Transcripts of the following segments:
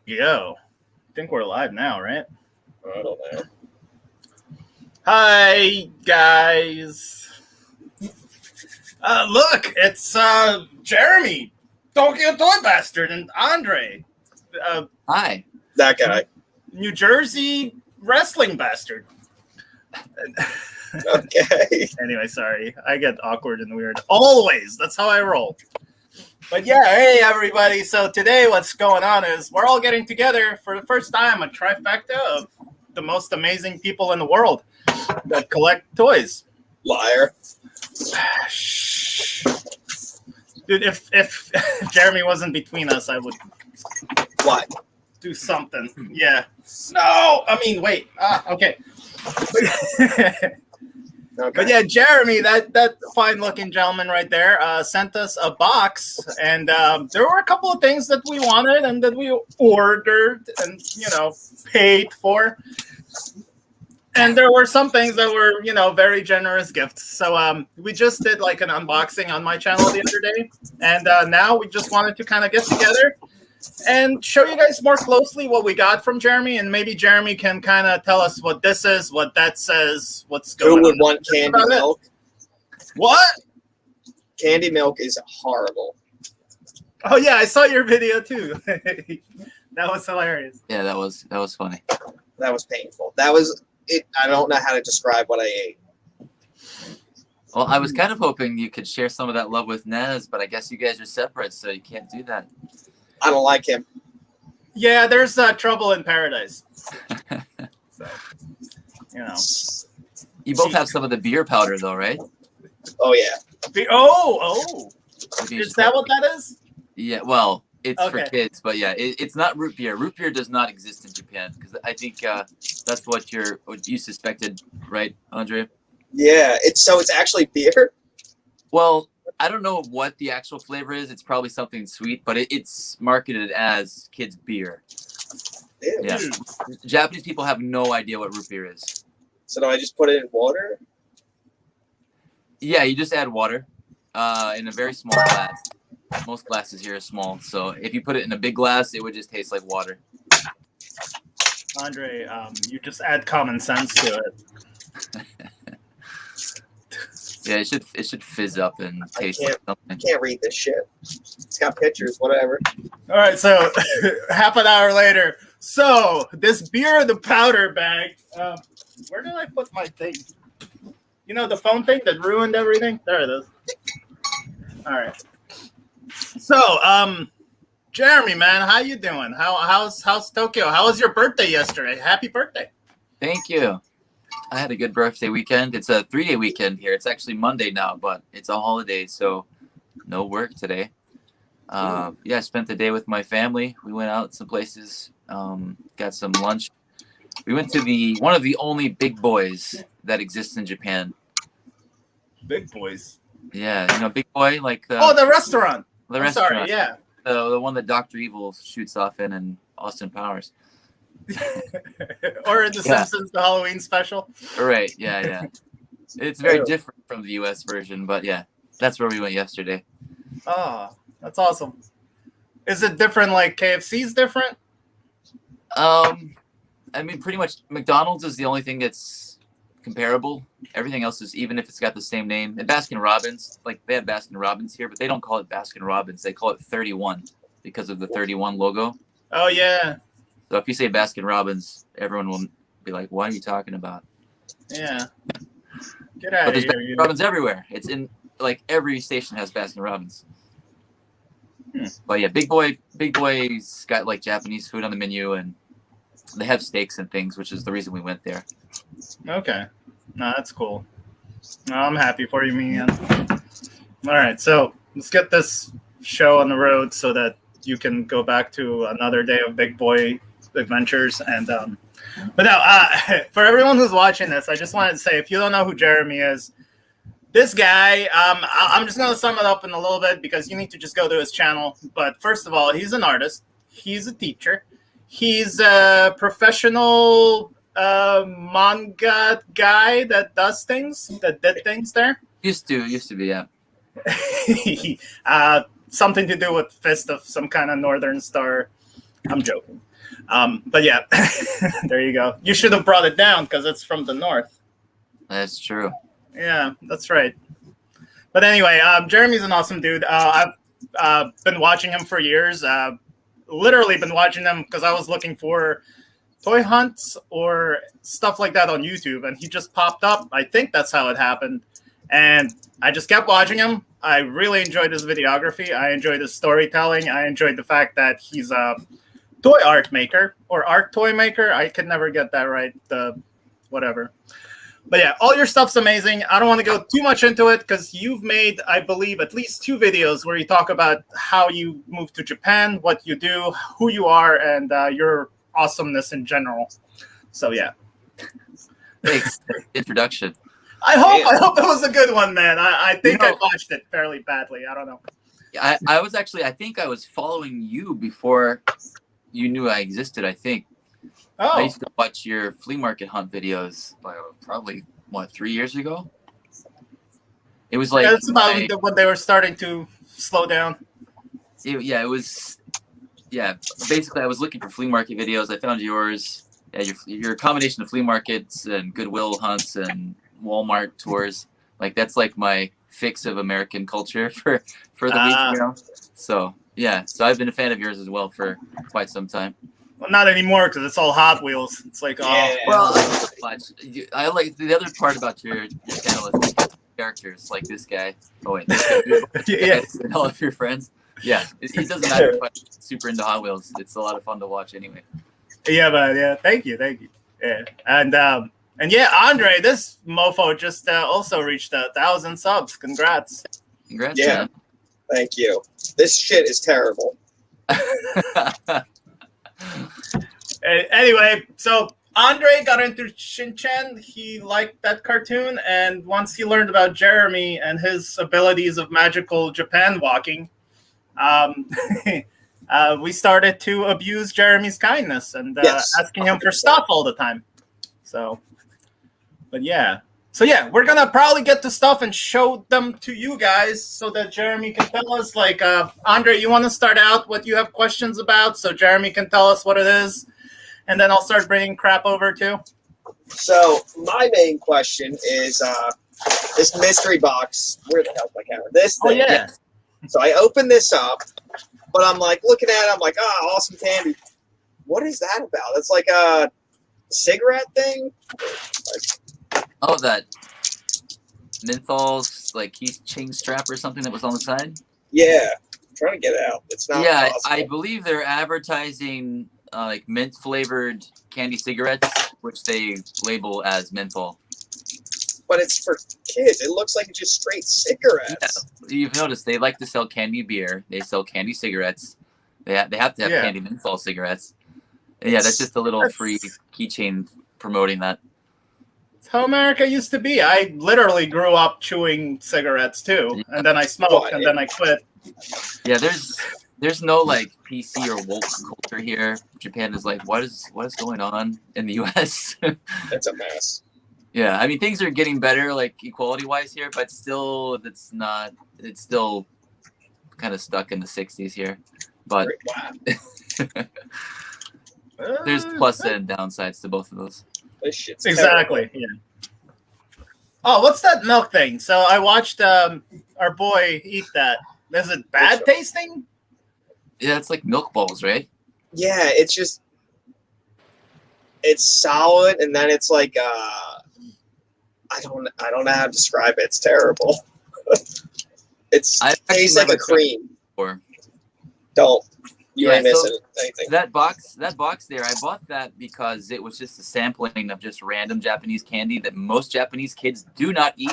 Yo, I think we're live now, right? I don't know. Hi, guys. Look, it's Jeremy, Tokyo Toy Bastard, and Andre, Hi. That guy. New Jersey Wrestling Bastard. Okay. Anyway, sorry. I get awkward and weird. Always. That's how I roll. But yeah, hey, everybody. So today what's going on is we're all getting together for the first time, a trifecta of the most amazing people in the world that collect toys. Liar. Dude, if Jeremy wasn't between us, I would What? do something. Yeah. No! I mean, wait. Okay. Okay. But yeah, Jeremy, that fine-looking gentleman right there, sent us a box, and there were a couple of things that we wanted and that we ordered and, paid for. And there were some things that were, very generous gifts. So we just did like an unboxing on my channel the other day, and now we just wanted to kind of get together and show you guys more closely what we got from Jeremy, and maybe Jeremy can kind of tell us what this is, what that says, what's going on. Who would want candy milk? What? Candy milk is horrible. Oh yeah, I saw your video too. That was hilarious. Yeah, that was funny. That was painful. That was it. I don't know how to describe what I ate. Well, I was kind of hoping you could share some of that love with Nez, but I guess you guys are separate, so you can't do that. I don't like him. Yeah, there's trouble in paradise. So, You both have some of the beer powder, though, right? Oh yeah. Oh. Is that what that is? Yeah, well, it's Okay. for kids, but yeah, it's not root beer. Root beer does not exist in Japan, because I think that's what you suspected, right, Andre? Yeah. It's actually beer. Well, I don't know what the actual flavor is. It's probably something sweet, but it's marketed as kids' beer. Ew. Yeah. Japanese people have no idea what root beer is. So do I just put it in water? Yeah, you just add water in a very small glass. Most glasses here are small, so if you put it in a big glass, it would just taste like water. Andre, you just add common sense to it. Yeah, it should fizz up and taste like I something. can't read this shit. It's got pictures, whatever. All right, so half an hour later. So this beer in the powder bag. Where did I put my thing? The phone thing that ruined everything? There it is. All right. So, Jeremy, man, how you doing? How's Tokyo? How was your birthday yesterday? Happy birthday. Thank you. I had a good birthday weekend. It's a 3-day weekend here. It's actually Monday now, but it's a holiday, so no work today. I spent the day with my family. We went out some places, got some lunch. We went to one of the only Big Boys that exists in Japan. Big Boys. Yeah, Big Boy, like the restaurant. The restaurant. Sorry, yeah. The one that Dr. Evil shoots off in and Austin Powers. Or in The Simpsons, the Halloween special. Right, yeah. It's very different from the U.S. version, but yeah, that's where we went yesterday. Oh, that's awesome. Is it different, like KFC's different? I mean, pretty much McDonald's is the only thing that's comparable. Everything else is, even if it's got the same name. And Baskin-Robbins, like they have Baskin-Robbins here, but they don't call it Baskin-Robbins. They call it 31 because of the 31 logo. Oh, yeah. So if you say Baskin-Robbins, everyone will be like, what are you talking about? Yeah. Get out But of there's here. Baskin-Robbins everywhere. It's in, like, every station has Baskin-Robbins. But yeah, Big Boy's got like Japanese food on the menu, and they have steaks and things, which is the reason we went there. Okay. No, that's cool. No, I'm happy for you, man. All right, so let's get this show on the road so that you can go back to another day of Big Boy adventures. And but now, for everyone who's watching this, I just wanted to say, if you don't know who Jeremy is, this guy, I'm just going to sum it up in a little bit because you need to just go to his channel. But first of all, he's an artist. He's a teacher. He's a professional manga guy that does things, that did things there. Used to be, yeah. Something to do with Fist of some kind of Northern Star. I'm joking. But yeah, there you go. You should have brought it down because it's from the north. That's true. Yeah, that's right. But anyway, Jeremy's an awesome dude. I've been watching him for years. Literally been watching him because I was looking for toy hunts or stuff like that on YouTube, and he just popped up. I think that's how it happened. And I just kept watching him. I really enjoyed his videography. I enjoyed his storytelling. I enjoyed the fact that he's a toy art maker or art toy maker. I could never get that right. Whatever. But yeah, all your stuff's amazing. I don't want to go too much into it because you've made, I believe, at least 2 videos where you talk about how you moved to Japan, what you do, who you are, and your awesomeness in general. So yeah. Thanks. Introduction. I hope it was a good one, man. I think I watched it fairly badly. I don't know. I think I was following you before you knew I existed, I think. Oh. I used to watch your flea market hunt videos probably, 3 years ago? It was like... That's about when they were starting to slow down. It was... Yeah, basically I was looking for flea market videos. I found yours. Yeah, your combination of flea markets and Goodwill hunts and Walmart tours. Like, that's like my fix of American culture for the week, you know? So, yeah. So I've been a fan of yours as well for quite some time. Well, not anymore because it's all Hot Wheels. It's like, Yeah. Well, I like the other part about your channel is characters like this guy. Oh wait, yeah, and all of your friends. Yeah, it doesn't matter if I'm super into Hot Wheels. It's a lot of fun to watch anyway. Yeah, but yeah, thank you. Yeah, and yeah, Andre, this mofo just also reached 1,000 subs. Congrats. Congrats. Yeah, man. thank you. This shit is terrible. Anyway, so Andre got into Shin-Chan. He liked that cartoon, and once he learned about Jeremy and his abilities of magical Japan walking, we started to abuse Jeremy's kindness and asking him for stuff all the time. So, but yeah. So yeah, we're gonna probably get the stuff and show them to you guys so that Jeremy can tell us. Like, Andre, you want to start out what you have questions about, so Jeremy can tell us what it is, and then I'll start bringing crap over too. So my main question is this mystery box. Where the hell's my camera? This thing. Oh yeah. So I open this up, but I'm like looking at it. I'm like, awesome candy. What is that about? It's like a cigarette thing. Oh, that menthol's like keychain strap or something that was on the side? Yeah. I'm trying to get it out. It's not Yeah, possible. I believe they're advertising like mint flavored candy cigarettes, which they label as menthol. But it's for kids. It looks like it's just straight cigarettes. Yeah, you've noticed they like to sell candy beer. They sell candy cigarettes. They have to have candy menthol cigarettes. And yeah, that's just a little free keychain promoting that. It's how America used to be. I literally grew up chewing cigarettes too, and then I smoked, and then I quit. Yeah, there's no like PC or woke culture here. Japan is like, what is going on in the U.S.? It's a mess. Yeah, I mean things are getting better, like equality wise here, but still, it's not. It's still kind of stuck in the '60s here. But there's plus and downsides to both of those. This shit's exactly. terrible. Yeah. Oh, what's that milk thing? So I watched our boy eat that. Is it bad tasting? Yeah, it's like milk balls, right? Yeah, it's just it's solid, and then it's like I don't know how to describe it. It's terrible. It tastes like a cream. Don't. You ain't missing anything. That box there, I bought that because it was just a sampling of just random Japanese candy that most Japanese kids do not eat.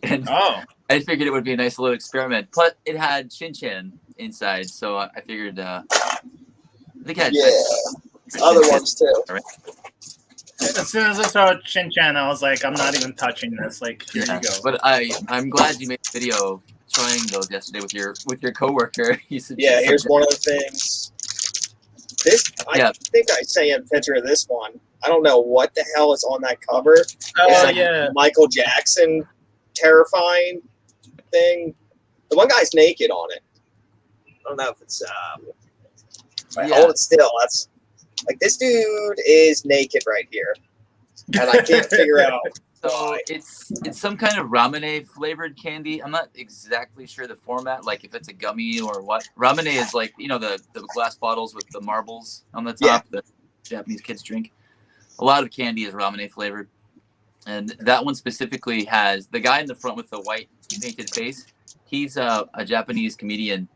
And I figured it would be a nice little experiment. Plus, it had Shin-Chan inside, so I figured I think I had other ones too. As soon as I saw Shin-Chan, I was like, I'm not even touching this. Like, here you go. But I'm glad you made a video trying those yesterday with your coworker. Here's one of the things. I think I sent a picture of this one. I don't know what the hell is on that cover. Oh, it's Michael Jackson terrifying thing. The one guy's naked on it. I don't know if it's Wait, hold it still. That's like this dude is naked right here, and I can't figure out. So it's some kind of ramune flavored candy. I'm not exactly sure the format, like if it's a gummy or what. Ramune is like, the glass bottles with the marbles on the top that Japanese kids drink. A lot of candy is ramune flavored. And that one specifically has the guy in the front with the white painted face. He's a Japanese comedian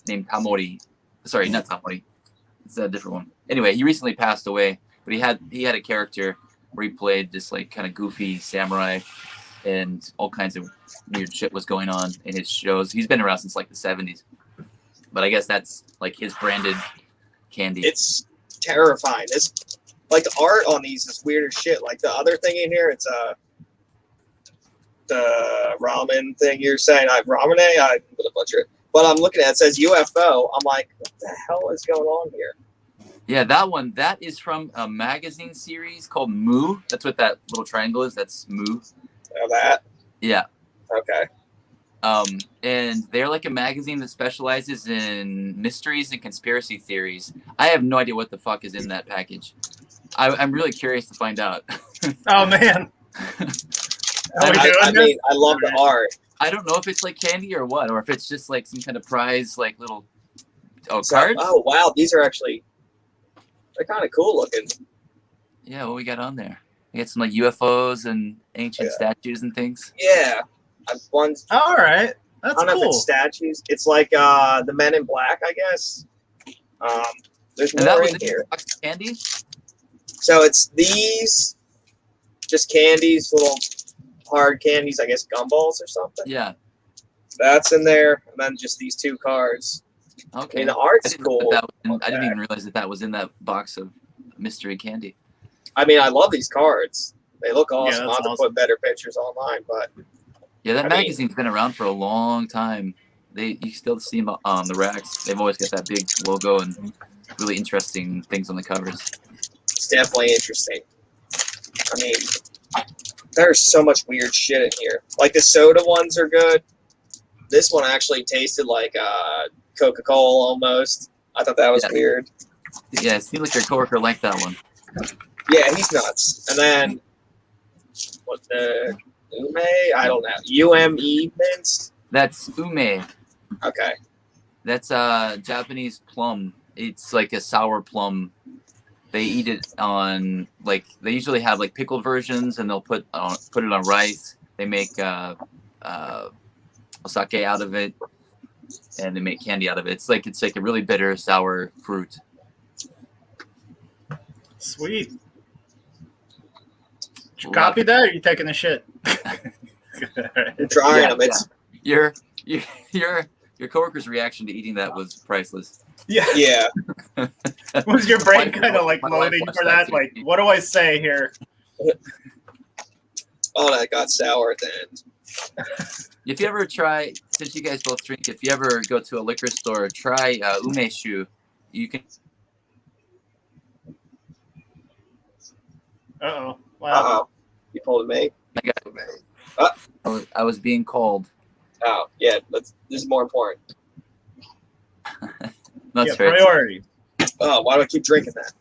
named Tamori. Sorry, not Tamori. It's a different one. Anyway, he recently passed away, but he had a character where he played this like kind of goofy samurai, and all kinds of weird shit was going on in his shows. He's been around since like the 70s, but I guess that's like his branded candy. It's terrifying. It's like the art on these is weird as shit. Like the other thing in here, it's the ramen thing you're saying. I'm gonna butcher it, but I'm looking at it, says UFO. I'm like, what the hell is going on here? Yeah, that is from a magazine series called Moo. That's what that little triangle is. That's Moo. Oh, that? Yeah. Okay. And they're like a magazine that specializes in mysteries and conspiracy theories. I have no idea what the fuck is in that package. I'm really curious to find out. Oh man. I love the art. I don't know if it's like candy or what, or if it's just like some kind of prize, like little cards. Oh wow, these are actually they're kind of cool looking. Yeah, what we got on there? We got some like UFOs and ancient statues and things. Yeah, one's all right. That's I don't know cool. if it's statues. It's like the Men in Black, I guess. There's more that was in here. Box of candy. So it's these, just candies, little hard candies, I guess gumballs or something. Yeah. That's in there, and then just these two cards. Okay. I mean, the art's cool. I didn't even realize that was in that box of mystery candy. I mean, I love these cards. They look awesome. Yeah, I'll have to put better pictures online, but yeah, that magazine's been around for a long time. You still see them on the racks. They've always got that big logo and really interesting things on the covers. It's definitely interesting. I mean, there's so much weird shit in here. Like the soda ones are good. This one actually tasted like Coca-Cola almost. I thought that was weird. Yeah, it seemed like your coworker liked that one. Yeah, he's nuts. And then what the Ume? I don't know. UME mints? That's ume. Okay. That's Japanese plum. It's like a sour plum. They eat it on they usually have like pickled versions, and they'll put it on rice. They make sake out of it, and they make candy out of it. It's like a really bitter sour fruit. Sweet. Did you copy that, or are you taking a shit? I'm trying them. It's your coworker's reaction to eating that was priceless. Yeah. Was your brain kind of like loading for that? Like, what do I say here? Oh, that got sour at the end. If you ever try, since you guys both drink, if you ever go to a liquor store, try umeshu. You can. Uh-oh. Wow. Uh-oh. You pulled me? I was being called. Oh, yeah. This is more important. That's right. Priority. Oh, why do I keep drinking that?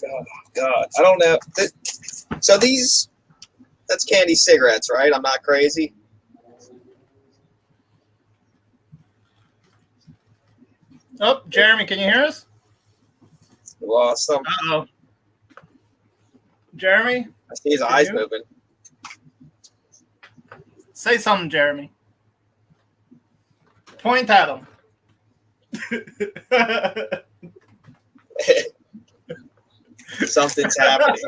Oh, God. I don't know. So that's candy cigarettes, right? I'm not crazy. Oh, Jeremy, can you hear us? We lost some. Uh-oh. Jeremy? I see his eyes moving. Say something, Jeremy. Point at him. Something's happening.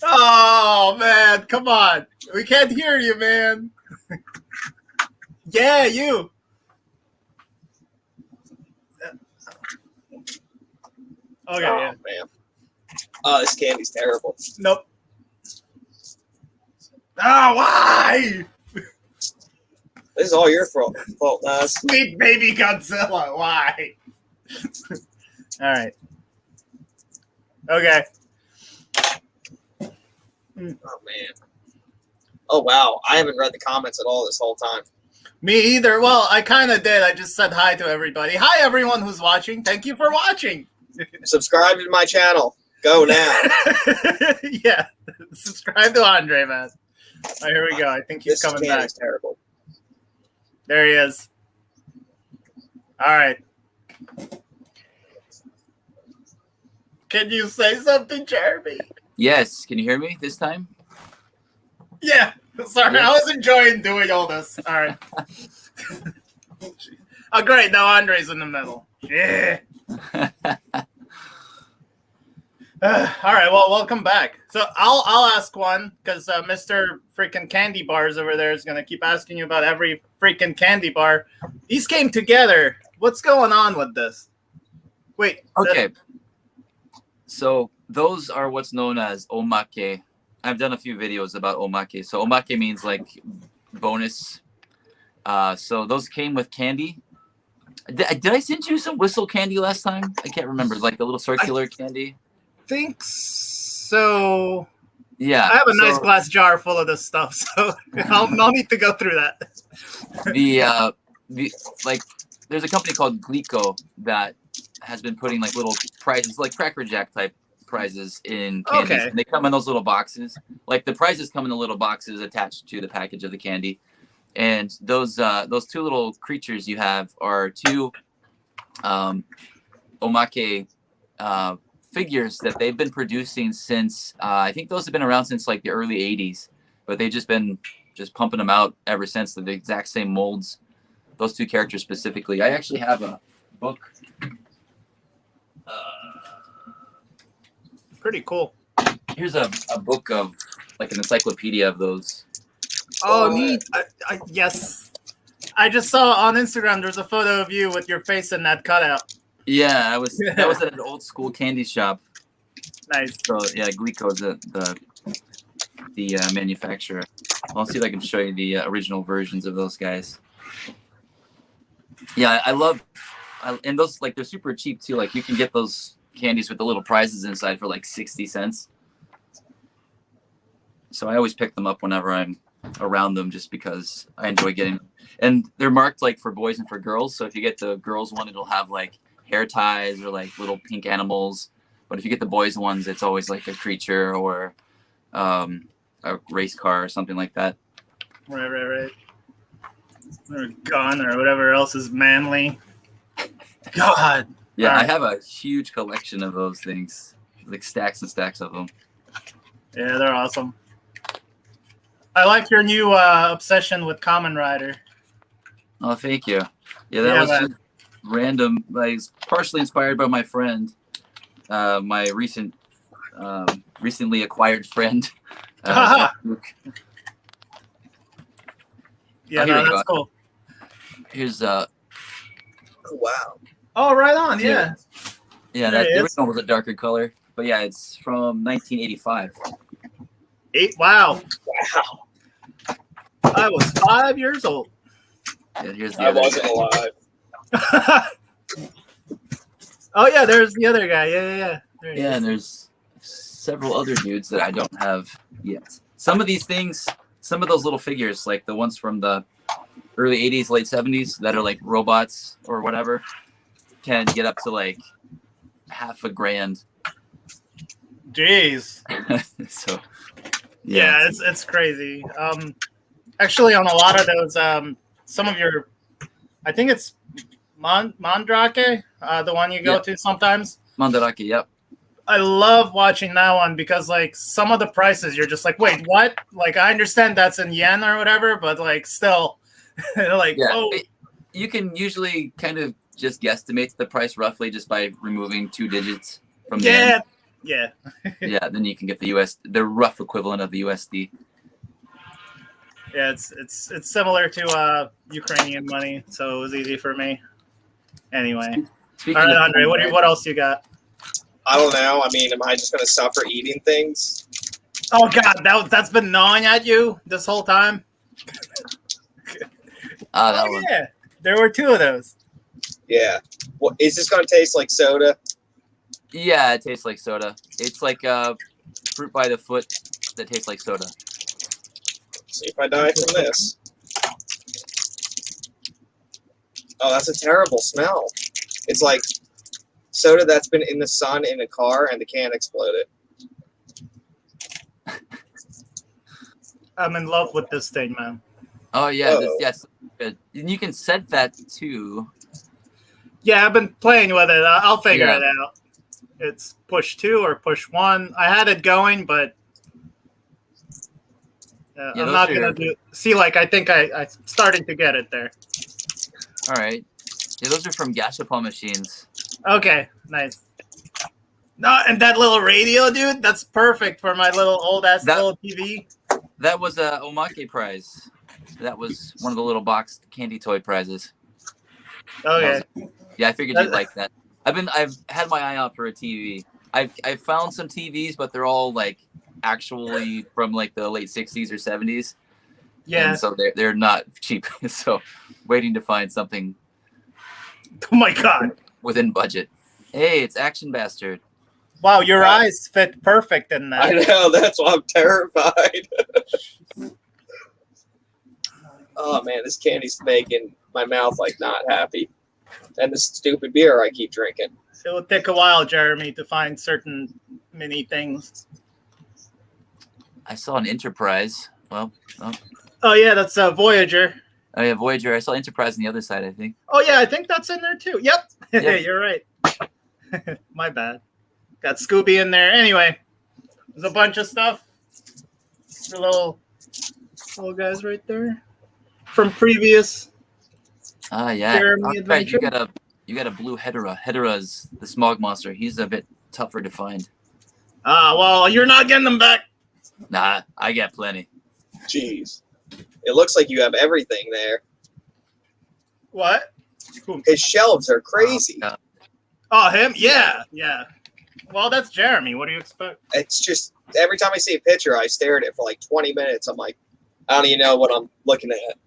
Oh, man. Come on. We can't hear you, man. Yeah, you. Okay, man. Oh, this candy's terrible. Nope. Ah, why? This is all your fault, Naz. Sweet baby Godzilla, why? All right. Okay. Oh, man. Oh, wow. I haven't read the comments at all this whole time. Me either. Well, I kind of did. I just said hi to everybody. Hi, everyone who's watching. Thank you for watching. Subscribe to my channel. Go now. Yeah. Subscribe to Andre, man. Oh, here we go. I think he's This coming man back. is terrible. There he is. All right. Can you say something, Jeremy? Yes. Can you hear me this time? Yeah. Sorry, Yeah. I was enjoying doing all this. All right. Oh, great. Now Andre's in the middle. Yeah. All right. Well, welcome back. So I'll ask one because Mr. freaking Candy Bars over there is gonna keep asking you about every freaking candy bar. These came together. What's going on with this? Wait. Okay. So those are what's known as omake. I've done a few videos about omake. So omake means like bonus. So those came with candy. Did I send you some whistle candy last time? I can't remember. Like a little circular candy. Think so. Yeah. I have a nice glass jar full of this stuff, so I'll need to go through that. The like there's a company called Glico that has been putting like little prizes, like Cracker Jack type prizes in candies. Okay. And they come in those little boxes. Like the prizes come in the little boxes attached to the package of the candy. And those two little creatures you have are two omake figures that they've been producing since I think those have been around since like the early 80s, but they've just been pumping them out ever since. The exact same molds, those two characters specifically. I actually have a book. Pretty cool. Here's a book of like an encyclopedia of those. Oh, neat. Yes. I just saw on Instagram there's a photo of you with your face in that cutout. Yeah, that was at an old school candy shop. Nice. So yeah, Glico is the manufacturer. I'll see if I can show you the original versions of those guys. Yeah, and those like they're super cheap too. Like you can get those candies with the little prizes inside for like 60 cents. So I always pick them up whenever I'm around them just because I enjoy getting them. And they're marked like for boys and for girls. So if you get the girls one, it'll have like hair ties or like little pink animals. But if you get the boys ones, it's always like a creature or a race car or something like that. Right. Or a gun or whatever else is manly. God. Yeah, Right. I have a huge collection of those things, like stacks and stacks of them. Yeah, they're awesome. I like your new obsession with Kamen Rider. Oh, thank you. Yeah, that was just random. Like, it's partially inspired by my friend, my recently acquired friend. Luke. Yeah, that's cool. Here's Oh, wow. Oh, right on. Yeah. Yeah, There the it is. original was a darker color, but yeah, it's from 1985. Wow. Wow. I was 5 years old. Yeah, here's the I other wasn't guy. alive. Oh yeah, there's the other guy. Yeah. There he Yeah, is. and there's several other dudes that I don't have yet. Some of these things, some of those little figures, like the ones from the early 80s, late 70s that are like robots or whatever, can get up to like $500,000. Jeez. So Yeah, it's crazy. Actually, on a lot of those, some of your, I think it's Mandrake, the one you go to sometimes. Mandarake, yep. I love watching that one because like some of the prices, you're just like, wait, what? Like I understand that's in yen or whatever, but like still, like you can usually kind of just guesstimate the price roughly just by removing 2 digits from the end. Yeah. Yeah, then you can get the rough equivalent of the USD. Yeah, it's similar to Ukrainian money, so it was easy for me. Anyway, Speaking all right, of Andre, what else you got? I don't know. I mean, am I just going to suffer eating things? Oh God, that's been gnawing at you this whole time. that one. Yeah, there were 2 of those. Yeah. Well, is this going to taste like soda? Yeah, it tastes like soda. It's like fruit by the foot that tastes like soda. See if I die from this. Oh, that's a terrible smell. It's like soda that's been in the sun in a car and the can exploded. I'm in love with this thing, man. Oh yeah, Whoa. yes. Good. And you can set that too. Yeah, I've been playing with it. I'll figure Yeah. it out. It's push 2 or push 1. I had it going, but Yeah, I'm those not are- gonna do. See, like I think I'm starting to get it there. All right. Yeah, those are from Gashapon machines. Okay, nice. No, and that little radio, dude, that's perfect for my little old ass That- little TV. That was a Omake prize. That was one of the little boxed candy toy prizes. Okay. Yeah, I figured you'd like that. I've had my eye out for a TV. I've found some TVs, but they're all like actually from like the late 60s or 70s. Yeah. And so they're not cheap. So waiting to find something Oh my god. within budget. Hey, it's Action Bastard. Wow, your eyes fit perfect in I that. know, that's why I'm terrified. Oh man, this candy's making my mouth like not happy. And this stupid beer I keep drinking. It will take a while, Jeremy, to find certain mini things. I saw an Enterprise. Well, Oh yeah, that's a Voyager. oh yeah, Voyager. I saw Enterprise on the other side, I think. Oh yeah, I think that's in there too. Yep. Yep. You're right. My bad. Got Scooby in there. Anyway, there's a bunch of stuff for little guys right there from previous Ah, yeah. Jeremy Right, adventure. you got a blue Hedera. Hedera's the smog monster. He's a bit tougher to find. Ah, well, you're not getting them back. Nah, I got plenty. Jeez. It looks like you have everything there. What? His shelves are crazy. Oh, Oh, him? Yeah, yeah. Well, that's Jeremy. What do you expect? It's just every time I see a picture, I stare at it for like 20 minutes. I'm like, I don't even know what I'm looking at.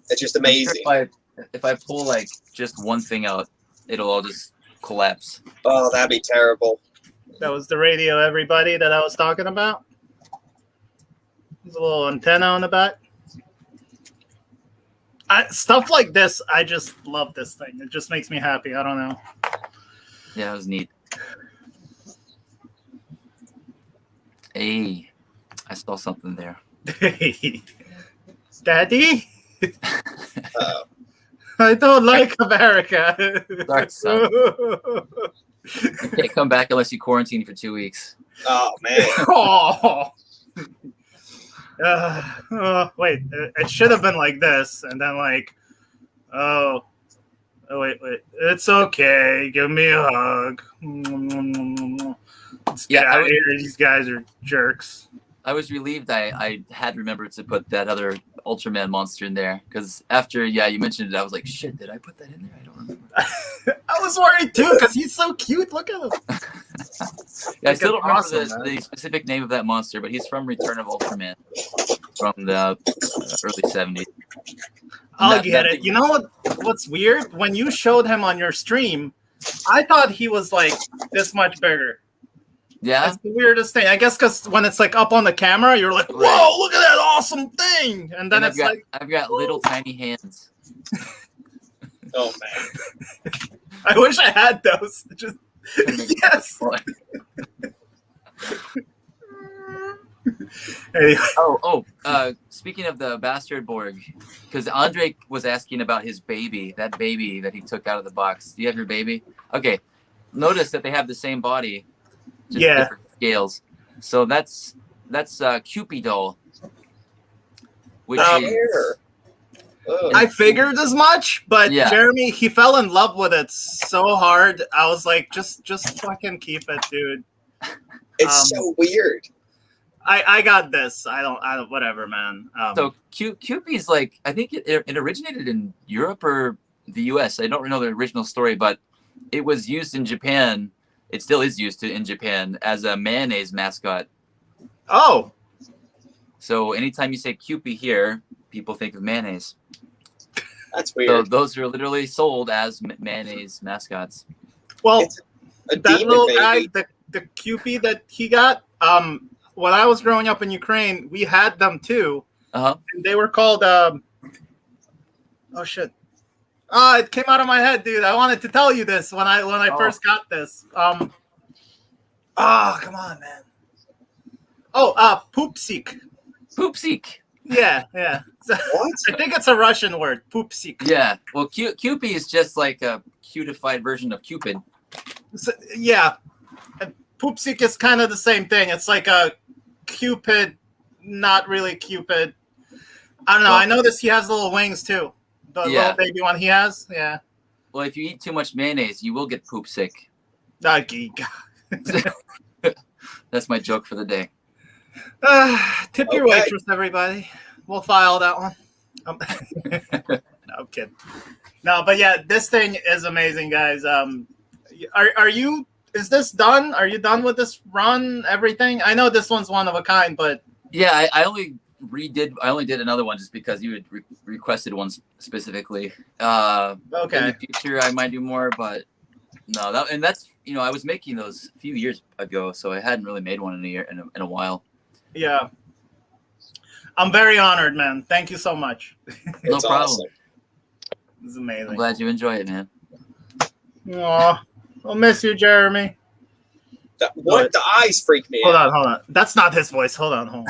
It's just I'm sure amazing. if I pull like just one thing out, it'll all just collapse. Oh, that'd be terrible. That was the radio, everybody, that I was talking about. There's a little antenna on the back. Stuff like this, I just love this thing. It just makes me happy. I don't know. Yeah, it was neat. Hey, I saw something there. Daddy? Uh, I don't like America. Sorry, son. You can't come back unless you quarantine for 2 weeks. oh man. Oh. Wait, it should have been like this, and then like, oh wait, it's okay. Give me a hug. Let's get out of here. These guys are jerks. I was relieved I had remembered to put that other Ultraman monster in there because after you mentioned it, I was like, shit, did I put that in there? I don't remember. I was worried too because he's so cute. Look at him. Yeah, I still don't remember Awesome, the specific name of that monster, but he's from Return of Ultraman from the early 70s. I'll get it. You know what's weird? When you showed him on your stream, I thought he was like this much bigger. Yeah, That's the weirdest thing. I guess because when it's like up on the camera, you're like, "Whoa, Right. look at that awesome thing!" And then and it's like, I've got little tiny hands. Oh man. I wish I had those. Just yes. Anyway. Speaking of the bastard Borg, because Andre was asking about his baby, that baby that he took out of the box. Do you have your baby? Okay. Notice that they have the same body, just Yeah. different scales. So that's Cupid doll, which is Here. Ugh. I figured as much, but Yeah. Jeremy, he fell in love with it so hard. I was like, just fucking keep it, dude. It's so weird. I got this. I don't. Whatever, man. so Cupid's like I think it originated in Europe or the U.S. I don't know the original story, but it was used in Japan. It still is used in Japan as a mayonnaise mascot. Oh, So anytime you say Cupid here, people think of mayonnaise. That's So weird. those are literally sold as mayonnaise mascots. well, It's a that demon little baby. guy, the Cupid that he got. When I was growing up in Ukraine, we had them too. Uh huh. And they were called. Oh shit! It came out of my head, dude. I wanted to tell you this when I first got this. Come on, man. Poopsik. Poopsik. Yeah. So, What? I think it's a Russian word, poopsik. Yeah. Well, Cupid is just like a cutified version of Cupid. So, yeah. Poopsik is kind of the same thing. It's like a Cupid, not really Cupid. I don't know. I noticed he has little wings too. The little baby one he has. Yeah. Well, if you eat too much mayonnaise, you will get poop sick. Geek. That's my joke for the day. Tip your waitress, everybody. We'll file that one. No, I'm kidding. No, but yeah, this thing is amazing, guys. Are you? Is this done? Are you done with this run? Everything? I know this one's one of a kind, but yeah, I only did another one just because you had requested one specifically. Okay. In the future, I might do more, but no. That's I was making those a few years ago, so I hadn't really made one in a while. Yeah. I'm very honored, man. Thank you so much. No problem. Awesome. This is amazing. I'm glad you enjoy it, man. Aw, I'll miss you, Jeremy. What? The eyes freak me out. Hold on. That's not his voice. Hold on.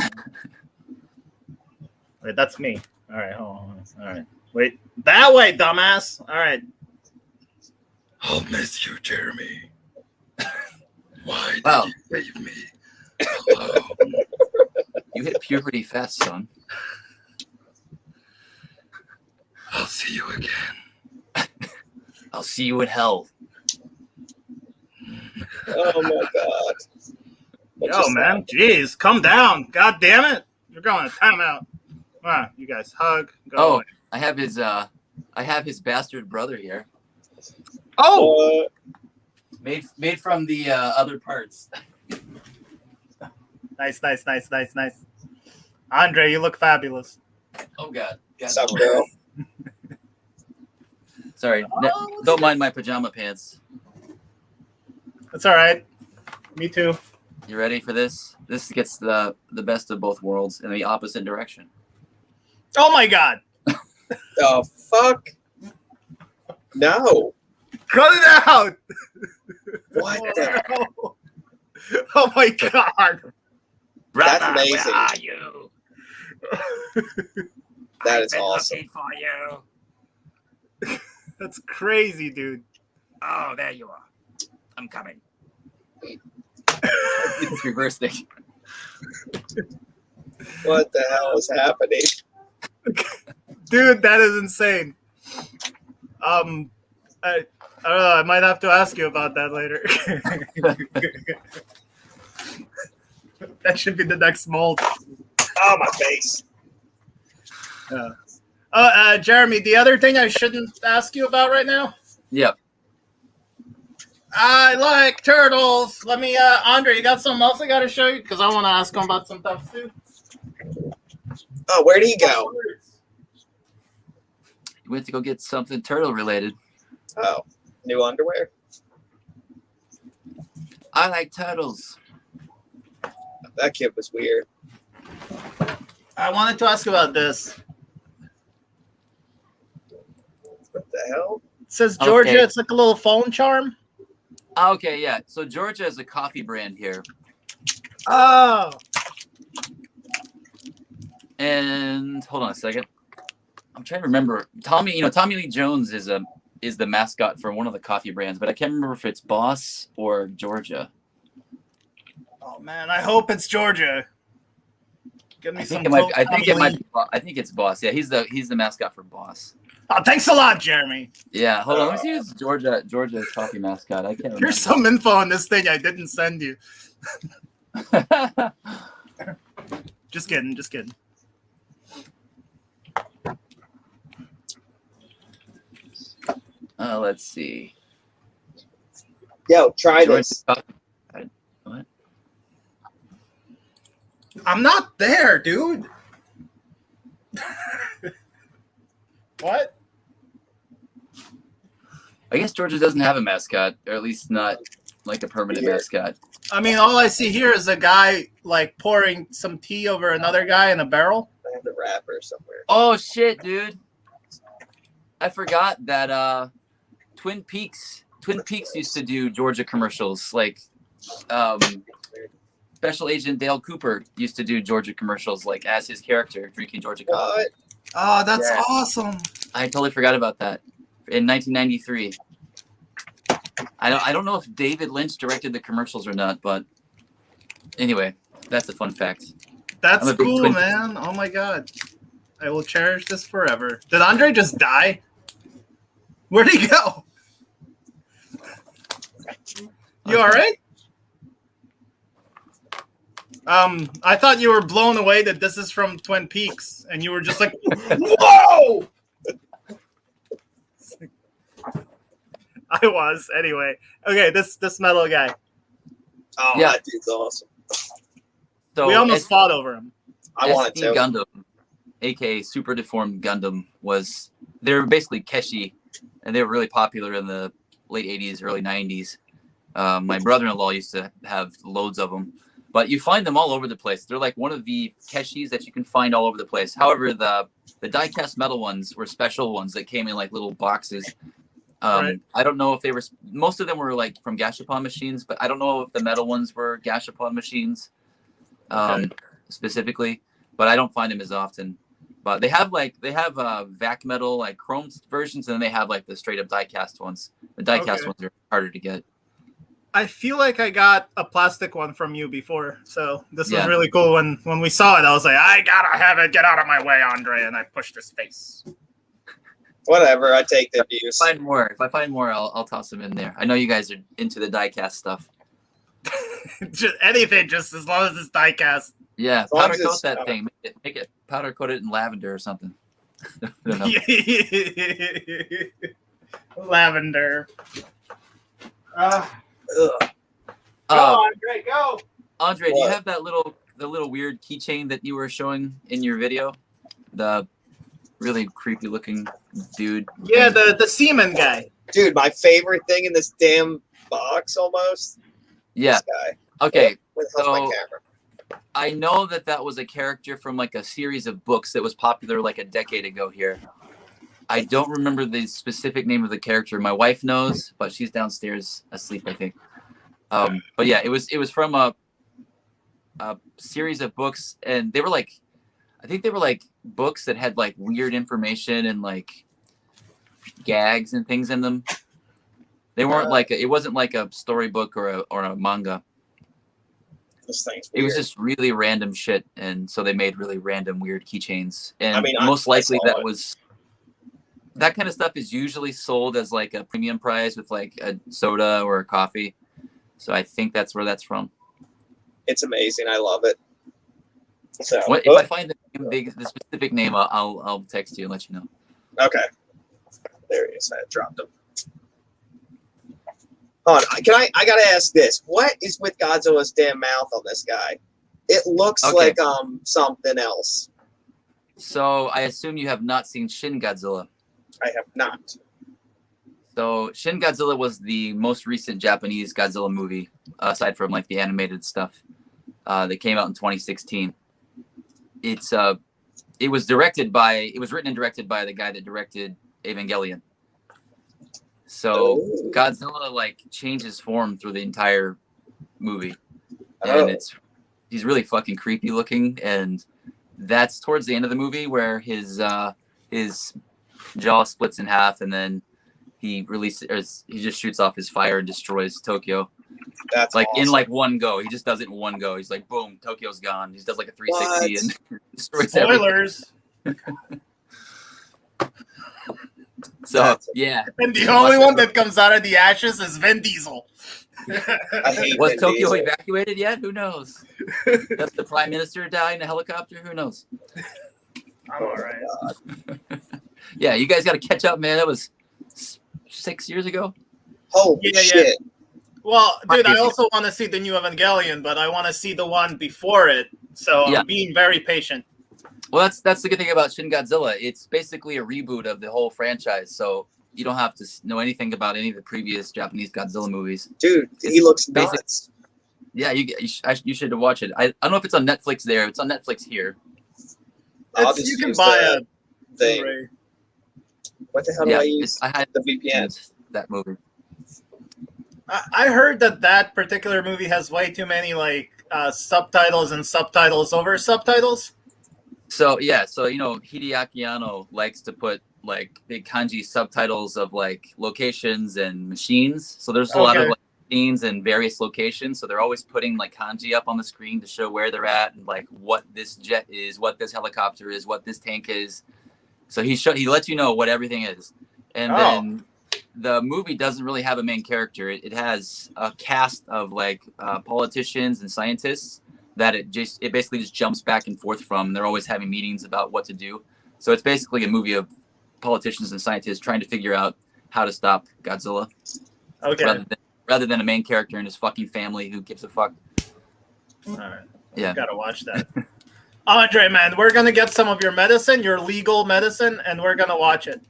Wait, that's me. All right, hold on. All right. Wait, that way, dumbass. All right. I'll miss you, Jeremy. Why did you save me? Hello. You hit puberty fast, son. I'll see you again. I'll see you in hell. Oh my god. Yo, man. Jeez, calm down. God damn it. You're going to timeout. Come on, you guys hug. Go away. I have his bastard brother here. Oh, made from the other parts. Nice. Andre, you look fabulous. Oh God. What's up, girl? Sorry, don't mind my pajama pants. That's all right. Me too. You ready for this? This gets the best of both worlds in the opposite direction. Oh my God. The fuck? No. Cut it out. What the? Oh my God. That's amazing. Where are you? That is awesome. Looking for you. That's crazy, dude. Oh, there you are. I'm coming. It's reverse thing. What the hell is happening? Dude, that is insane. I don't know. I might have to ask you about that later. That should be the next mold. Oh, my face. Jeremy, the other thing I shouldn't ask you about right now? Yep. I like turtles. Let me, Andre, you got something else I got to show you? Because I want to ask him about some stuff too. Oh, where'd he go? He went to go get something turtle related. Oh, new underwear? I like turtles. That kid was weird. I wanted to ask about this. What the hell? It says Georgia. Okay. It's like a little phone charm. Okay, yeah. So Georgia is a coffee brand here. Oh. And hold on a second. I'm trying to remember. Tommy Lee Jones is the mascot for one of the coffee brands, but I can't remember if it's Boss or Georgia. Oh man, I hope it's Georgia. Give me some. I think it's Boss. Yeah, he's the mascot for Boss. Oh, thanks a lot, Jeremy. Yeah, hold on. Let me see if it's Georgia's coffee mascot. I can't remember. Here's some info on this thing I didn't send you. Just kidding. Let's see. Yo, try this. What? I'm not there, dude. What? I guess Georgia doesn't have a mascot, or at least not like a permanent mascot. I mean, all I see here is a guy like pouring some tea over another guy in a barrel. I have the wrapper somewhere. Oh shit, dude! I forgot that Twin Peaks used to do Georgia commercials. Like Special Agent Dale Cooper used to do Georgia commercials, like as his character drinking Georgia coffee. What? Oh, that's Yeah. awesome. I totally forgot about that. In 1993. I don't know if David Lynch directed the commercials or not, but anyway, that's a fun fact. That's I'm a big cool, Twin- man. Oh my god. I will cherish this forever. Did Andre just die? Where'd he go? You alright? I thought you were blown away that this is from Twin Peaks, and you were just like, whoa! I was, anyway. Okay, this metal guy. Oh, Yeah. that dude's awesome. So We almost fought over him. I wanted SD to. Gundam, aka Super Deformed Gundam, they were basically Keshi, and they were really popular in the late 80s, early 90s. My brother-in-law used to have loads of them, but you find them all over the place. They're like one of the Keshis that you can find all over the place. However, the die-cast metal ones were special ones that came in like little boxes. Right. I don't know if they were, most of them were like from Gashapon machines, but I don't know if the metal ones were Gashapon machines specifically, but I don't find them as often. But they have vac metal, like chrome versions, and then they have like the straight up die-cast ones. The die-cast ones are harder to get. I feel like I got a plastic one from you before, so this was Yeah. really cool. When we saw it, I was like, I gotta have it. Get out of my way, Andre, and I pushed his face. Whatever, I take the abuse. If I find more, I'll toss them in there. I know you guys are into the die-cast stuff. Just anything, just as long as it's die-cast. Yeah, long powder as coat it's- that thing. Make it powder coat it in lavender or something. I don't know. Lavender. Ugh. Go, Uh, Andre, go. Andre, do you What? have the little weird keychain that you were showing in your video? The really creepy looking dude. Yeah, the seaman guy. Dude, my favorite thing in this damn box almost. Yeah. This guy. Okay. Where the hell's my So- camera? I know that was a character from like a series of books that was popular like a decade ago here. I don't remember the specific name of the character. My wife knows, but she's downstairs asleep, I think. But yeah, it was from a series of books, and they were like, I think they were like books that had like weird information and like gags and things in them. They weren't it wasn't like a storybook or a manga. This thing's It was weird. just really random shit, and so they made really random weird keychains. And I mean, most I likely saw it. that kind of stuff is usually sold as like a premium price with like a soda or a coffee. So I think that's where that's from. It's amazing. I love it. So, What if I find the specific name? I'll text you and let you know. okay. There he is. I dropped him. Hold on. I gotta ask this. What is with Godzilla's damn mouth on this guy? It looks Okay. like something else. So I assume you have not seen Shin Godzilla. I have not. So Shin Godzilla was the most recent Japanese Godzilla movie, aside from like the animated stuff that came out in 2016. It was written and directed by the guy that directed Evangelion. So Oh. Godzilla like changes form through the entire movie, Oh. and he's really fucking creepy looking, and that's towards the end of the movie where his jaw splits in half, and then he just shoots off his fire and destroys Tokyo. That's Like awesome. in like one go. He just does it in one go. He's like, boom, Tokyo's gone. He just does like a 360 and destroys everything. Spoilers. So That's- yeah. And the only one that comes out of the ashes is Vin Diesel. I hate Was Vin Tokyo Diesel. evacuated yet? Who knows? Does the prime minister die in a helicopter? Who knows? I'm all right. Yeah, you guys got to catch up, man. That was 6 years ago. Holy Yeah. shit. Well, dude, I also want to see the new Evangelion, but I want to see the one before it. So Yeah. I'm being very patient. Well, that's the good thing about Shin Godzilla. It's basically a reboot of the whole franchise, so you don't have to know anything about any of the previous Japanese Godzilla movies. Dude, he It's looks basic- nuts. Yeah, you should watch it. I don't know if it's on Netflix there. It's on Netflix here. I'll It's, just you can use buy the a thing. Blu-ray. What the hell do I use? I had the VPN. That movie. I heard that particular movie has way too many like subtitles and subtitles over subtitles. So Hideaki Anno likes to put like big kanji subtitles of like locations and machines. So there's a lot of like machines and various locations. So they're always putting like kanji up on the screen to show where they're at and like what this jet is, what this helicopter is, what this tank is. So he lets you know what everything is. And then the movie doesn't really have a main character. It has a cast of like politicians and scientists that it basically just jumps back and forth from. They're always having meetings about what to do. So it's basically a movie of politicians and scientists trying to figure out how to stop Godzilla. Okay. Rather than a main character and his fucking family who gives a fuck. All right. Yeah. Gotta watch that. Andre, man, we're gonna get some of your medicine, your legal medicine, and we're gonna watch it.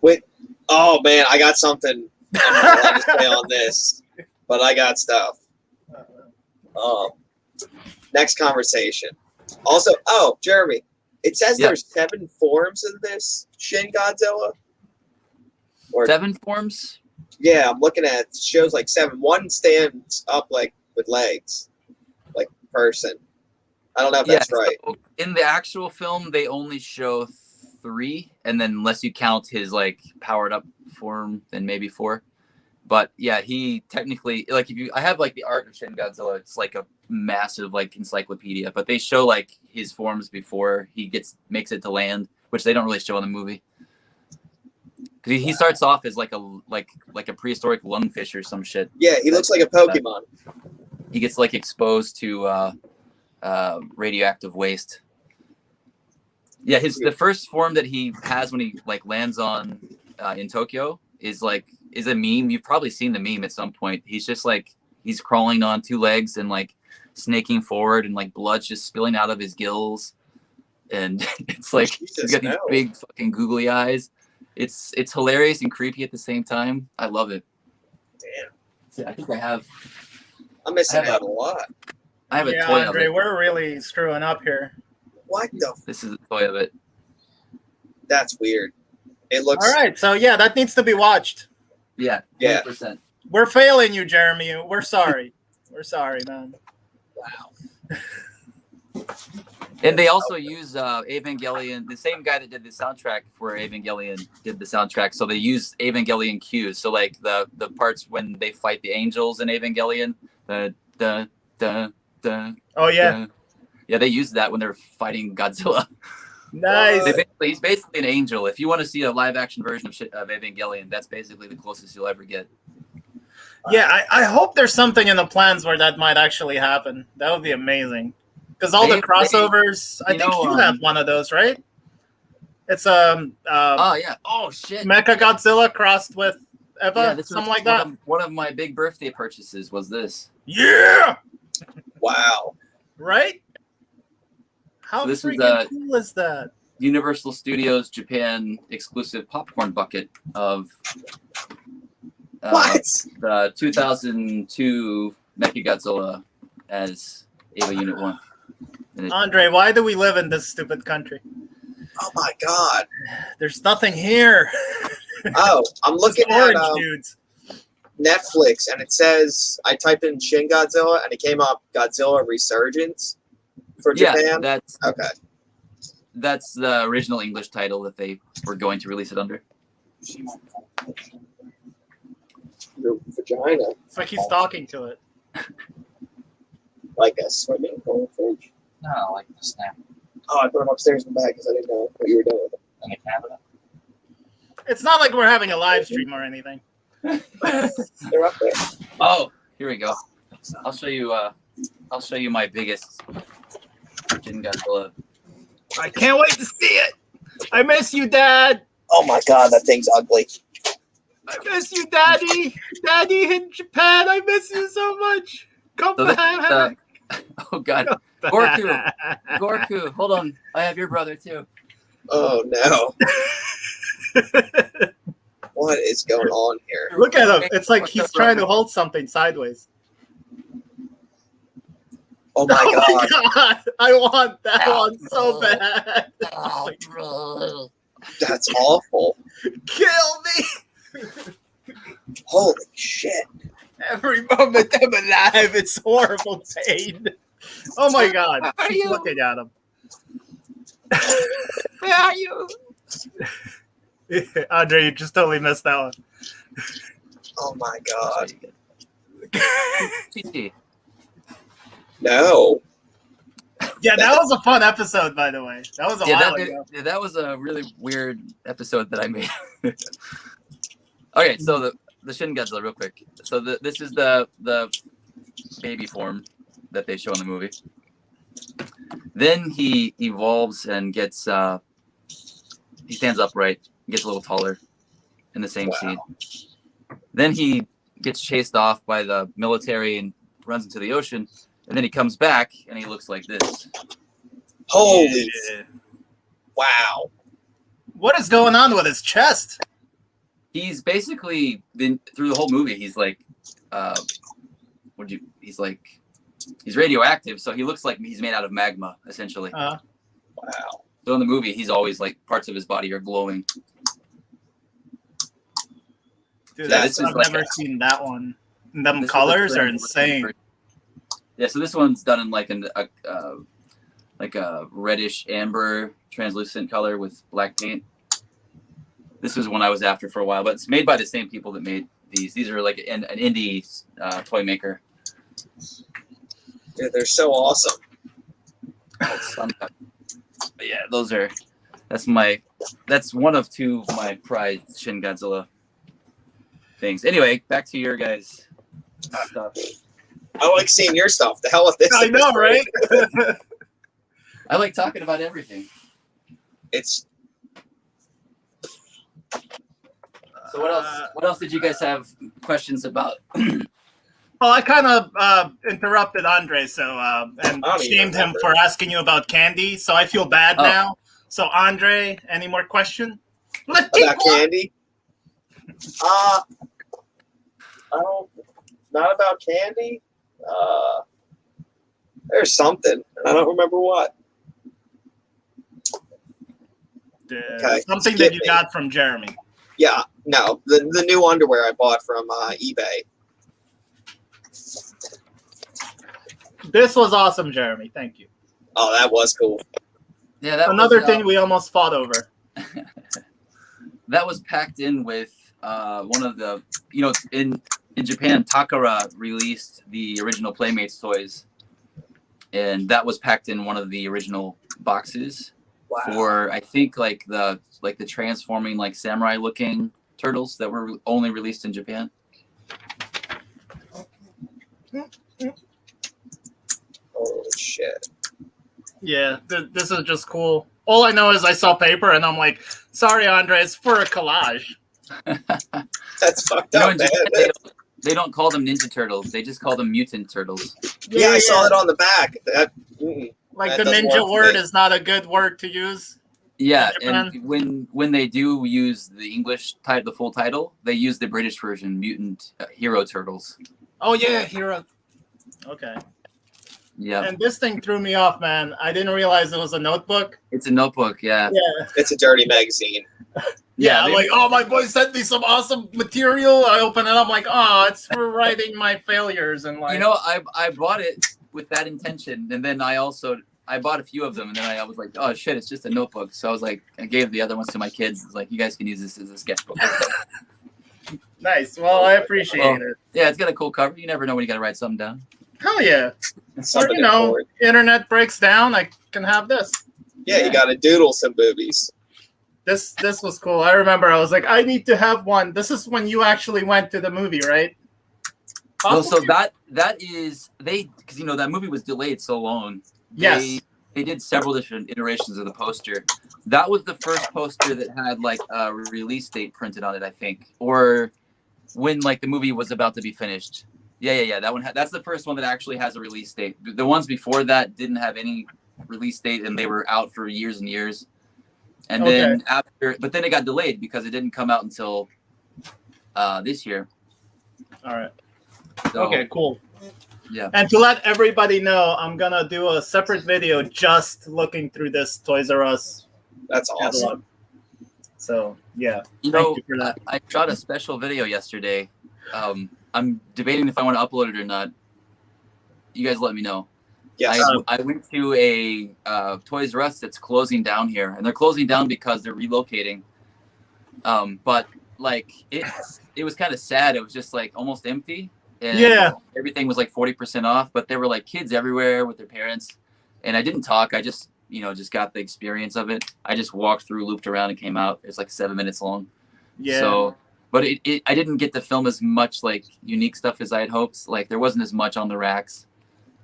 Wait. Oh man, I got something. I'm not allowed to say on this, but I got stuff. Next conversation. Also, Jeremy, it says there's 7 forms in this Shin Godzilla. Or 7 forms? Yeah, I'm looking at it. Shows like 7. One stands up like with legs, like person. I don't know if that's right. So in the actual film, they only show 3, and then unless you count his like powered up form, then maybe 4. But yeah, he technically like I have like the art of Shin Godzilla. It's like a massive like encyclopedia, but they show like his forms before he makes it to land, which they don't really show in the movie. Because he starts off as like a prehistoric lungfish or some shit. Yeah, he looks like a Pokemon. He gets like exposed to radioactive waste. Yeah, the first form that he has when he like lands on in Tokyo is a meme. You've probably seen the meme at some point. He's just like he's crawling on 2 legs and like snaking forward, and like blood's just spilling out of his gills, and it's like he's got these big fucking googly eyes. It's hilarious and creepy at the same time. I love it. Damn. Yeah, I think I'm missing out a lot. I have a toy Andre, of it. we're really screwing up here. What the? This is a toy of it. That's weird. It looks. All right, so yeah, that needs to be watched. Yeah, 100%. Yeah. We're failing you, Jeremy. We're sorry. We're sorry, man. Wow. And they also use Evangelion. The same guy that did the soundtrack for Evangelion did the soundtrack. So they use Evangelion cues. So like the parts when they fight the angels in Evangelion. Oh yeah. Yeah, they use that when they're fighting Godzilla. Nice. He's basically an angel. If you want to see a live action version of Evangelion, that's basically the closest you'll ever get. Yeah, I hope there's something in the plans where that might actually happen. That would be amazing. Because all the crossovers, I think you have one of those, right? It's oh yeah. Oh shit. Mecha Godzilla crossed with Eva, something like that. One of my big birthday purchases was this. Yeah. Wow. Right? How freaking cool is that? Universal Studios Japan exclusive popcorn bucket of the 2002 Mechagodzilla as Eva Unit 1. Andre, why do we live in this stupid country? Oh my god. There's nothing here. Oh, I'm looking at dudes. Netflix, and it says I typed in Shin Godzilla, and it came up Godzilla Resurgence for Japan. That's the original English title that they were going to release it under. Your vagina. It's like he's talking to it. Like a swimming goldfish? No, like the snap. Oh, I put them upstairs in the bag because I didn't know what you were doing with them. In the cabinet. It's not like we're having a live stream or anything. They're up there. Oh, here we go. I'll show you my biggest Shin Godzilla. I can't wait to see it. I miss you, Dad. Oh my god, that thing's ugly. I miss you, Daddy. Daddy in Japan. I miss you so much. Come back. Oh god. Gorku. Hold on. I have your brother too. Oh no. What is going on here? Look at him. It's like he's trying to hold something sideways. Oh my god. I want that one so bad. That's awful. Kill me! Holy shit. Every moment I'm alive, it's horrible pain. Oh my god. Where are She's you? looking at him. Where are you? Andre, you just totally missed that one. Oh my god. TT. No. Yeah, that was a fun episode, by the way. That was a while ago. That was a really weird episode that I made. Okay, so the Shin Godzilla, real quick. So this is the baby form that they show in the movie. Then he evolves and gets he stands upright, gets a little taller in the same scene. Then he gets chased off by the military and runs into the ocean, and then he comes back and he looks like this. Holy. Yeah. Wow. What is going on with his chest? He's basically been through the whole movie. He's like, he's radioactive, so he looks like he's made out of magma, essentially. Wow. So in the movie, he's always like parts of his body are glowing. Dude, Yeah, I've never seen that one. Them colors are insane. Yeah, so this one's done in like a reddish amber translucent color with black paint. This was one I was after for a while, but it's made by the same people that made these. These are like an indie toy maker. Dude, they're so awesome. But yeah, that's one of two of my prized Shin Godzilla things. Anyway, back to your guys' stuff. I like seeing your stuff. The hell with this. I know, right? I like talking about everything. It's So what else? What else did you guys have questions about? Well, I kind of interrupted Andre, and shamed him for asking you about candy. So I feel bad now. So Andre, any more question? about candy. I don't. Not about candy. There's something, and I don't remember what. Something that you got from Jeremy. Yeah, no, the new underwear I bought from eBay. This was awesome, Jeremy. Thank you. Oh, that was cool. Yeah, that Another was, thing we almost fought over. That was packed in with one of the, in Japan, Takara released the original Playmates toys, and that was packed in one of the original boxes. Wow. For I think like the transforming like samurai looking turtles that were only released in Japan. Holy shit. Yeah, this is just cool. All I know is I saw paper and I'm like, sorry, Andre, it's for a collage. That's fucked up, In man. Japan, they don't call them Ninja Turtles. They just call them Mutant Turtles. Yeah, I saw it on the back. Like that the doesn't ninja work for word me. is not a good word to use. Yeah, in Japan. and when they do use the English the full title, they use the British version, Mutant Hero Turtles. Oh yeah, hero. Okay. Yeah, And this thing threw me off, man. I didn't realize it was a notebook. it's a notebook. Yeah, Yeah. It's a dirty magazine. Yeah, I'm they- like, oh, my boy sent me some awesome material. I open it up, I'm like, oh, it's for writing my failures and like. I bought it with that intention, and then I bought a few of them, and then I was like, oh shit, it's just a notebook. So I was like, I gave the other ones to my kids. It's like, you guys can use this as a sketchbook. Nice. Well, I appreciate it. Yeah, it's got a cool cover. You never know when you got to write something down. Hell yeah. Or, Something you know, important. internet breaks down, I can have this. Yeah, you got to doodle some boobies. This was cool. I remember I was like, I need to have one. This is when you actually went to the movie, right? No, so that is because that movie was delayed so long. Yes. They did several different iterations of the poster. That was the first poster that had like a release date printed on it, I think, or when like the movie was about to be finished. Yeah. That one. That's the first one that actually has a release date. The ones before that didn't have any release date, and they were out for years and years. And then but then it got delayed because it didn't come out until this year. All right. So, Okay, cool. Yeah. And to let everybody know, I'm going to do a separate video just looking through this Toys R Us That's awesome. catalog. So yeah, You thank know, you for that. I shot a special video yesterday. I'm debating if I want to upload it or not. You guys let me know. Yes. I went to a Toys R Us that's closing down here, and they're closing down because they're relocating. But like it was kind of sad. It was just like almost empty, and Yeah. everything was like 40% off. But there were like kids everywhere with their parents, and I didn't talk. I just just got the experience of it. I just walked through, looped around, and came out. It's like 7 minutes long. Yeah. So, but I didn't get to film as much like unique stuff as I had hoped. Like there wasn't as much on the racks.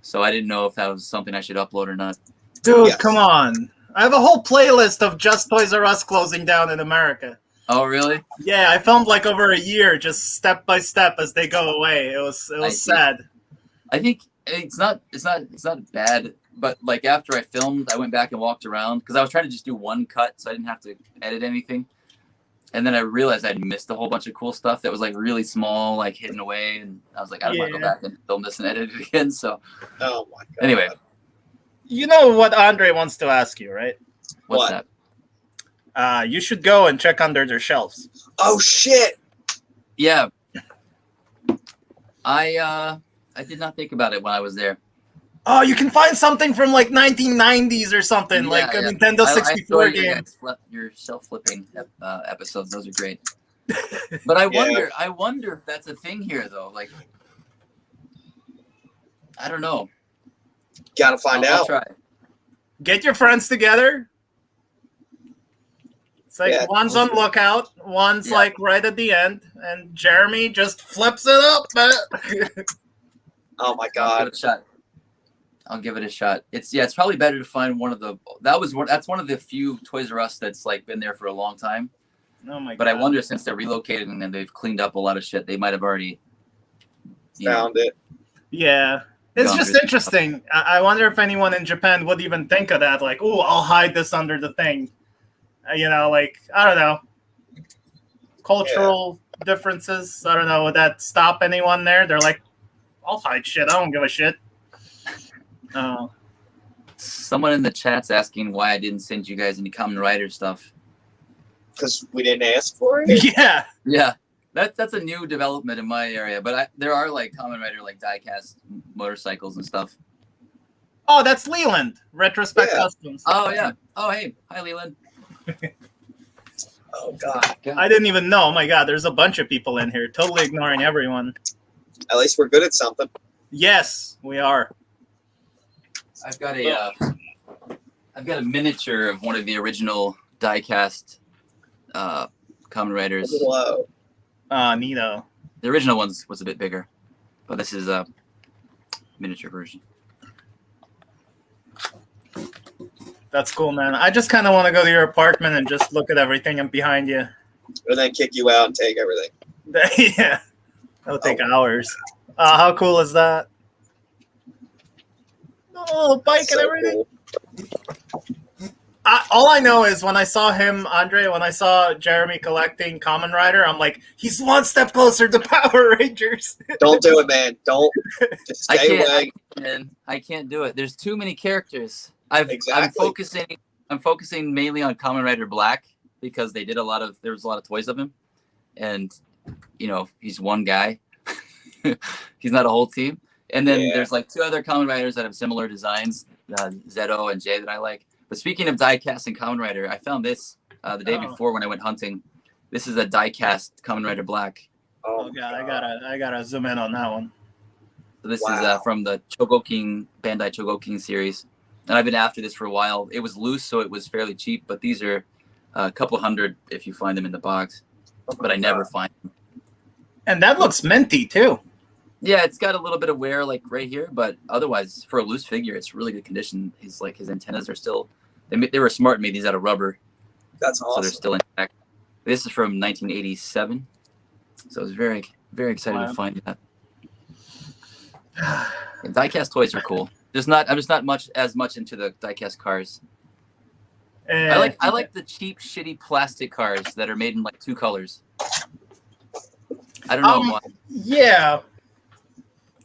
So I didn't know if that was something I should upload or not. Dude, Yes. come on. I have a whole playlist of just Toys R Us closing down in America. Oh, really? Yeah, I filmed like over a year, just step by step as they go away. It was sad. I think it's not bad, but like after I filmed, I went back and walked around because I was trying to just do one cut, so I didn't have to edit anything. And then I realized I'd missed a whole bunch of cool stuff that was like really small, like hidden away, and I was like, I don't want to go back and film this and edit it again. So, Oh my god. anyway, You know what Andre wants to ask you, right? what's What? that? You should go and check under their shelves. Oh shit. Yeah, I did not think about it when I was there. Oh, you can find something from like 1990s or something, like a Nintendo 64 game. Your shelf flipping episodes; those are great. But I wonder if that's a thing here, though. Like, I don't know. Gotta find I'll out. try. Get your friends together. It's like one's on lookout, one's like right at the end, and Jeremy just flips it up. Oh my I'll give god. it a shot. I'll give it a shot. It's probably better to find one of the. That's one of the few Toys R Us that's like been there for a long time. Oh my god! But I wonder, since they're relocated and they've cleaned up a lot of shit, they might have already Found it. Yeah, it's Gone just good. interesting. I wonder if anyone in Japan would even think of that. Like, oh, I'll hide this under the thing. Like I don't know, cultural differences. I don't know. Would that stop anyone there? They're like, I'll hide shit. I don't give a shit. Oh. Someone in the chat's asking why I didn't send you guys any Kamen Rider stuff. Because we didn't ask for it. Yeah. Yeah, that's a new development in my area. But there are like Kamen Rider like diecast motorcycles and stuff. Oh, that's Leland. Retrospect Customs. Oh yeah. Oh hey, hi Leland. Oh god. I didn't even know. Oh my god, there's a bunch of people in here, totally ignoring everyone. At least we're good at something. Yes, we are. I've got a miniature of one of the original diecast Kamen Riders. Hello. Neato. The original ones was a bit bigger, but this is a miniature version. That's cool, man. I just kind of want to go to your apartment and just look at everything and behind you. And then kick you out and take everything. Yeah. That'll take hours. How cool is that? Oh, bike So and everything. cool. All I know is when I saw him, Andre, when I saw Jeremy collecting Kamen Rider, I'm like, he's one step closer to Power Rangers. Don't do it, man. Don't. Just stay away. I can't do it. There's too many characters. I'm Exactly. focusing mainly on Kamen Rider Black because there was a lot of toys of him, and he's one guy. He's not a whole team. And then there's like two other Kamen Riders that have similar designs, Zeto and Jay, that I like. But speaking of diecast and Kamen Rider, I found this the day before when I went hunting. This is a diecast Kamen Rider Black. Oh god, I gotta zoom in on that one. So this is from the Bandai Chogoking series. And I've been after this for a while. It was loose, so it was fairly cheap, but these are a couple hundred if you find them in the box. But I never find them. And that looks minty too. Yeah, it's got a little bit of wear like right here, but otherwise for a loose figure, it's really good condition. His antennas are still, they were smart and made these out of rubber. That's awesome. So they're still intact. This is from 1987. So I was very, very excited to find that. And diecast toys are cool. I'm just not as much into the diecast cars. I like the cheap, shitty plastic cars that are made in like two colors. I don't know why. Yeah.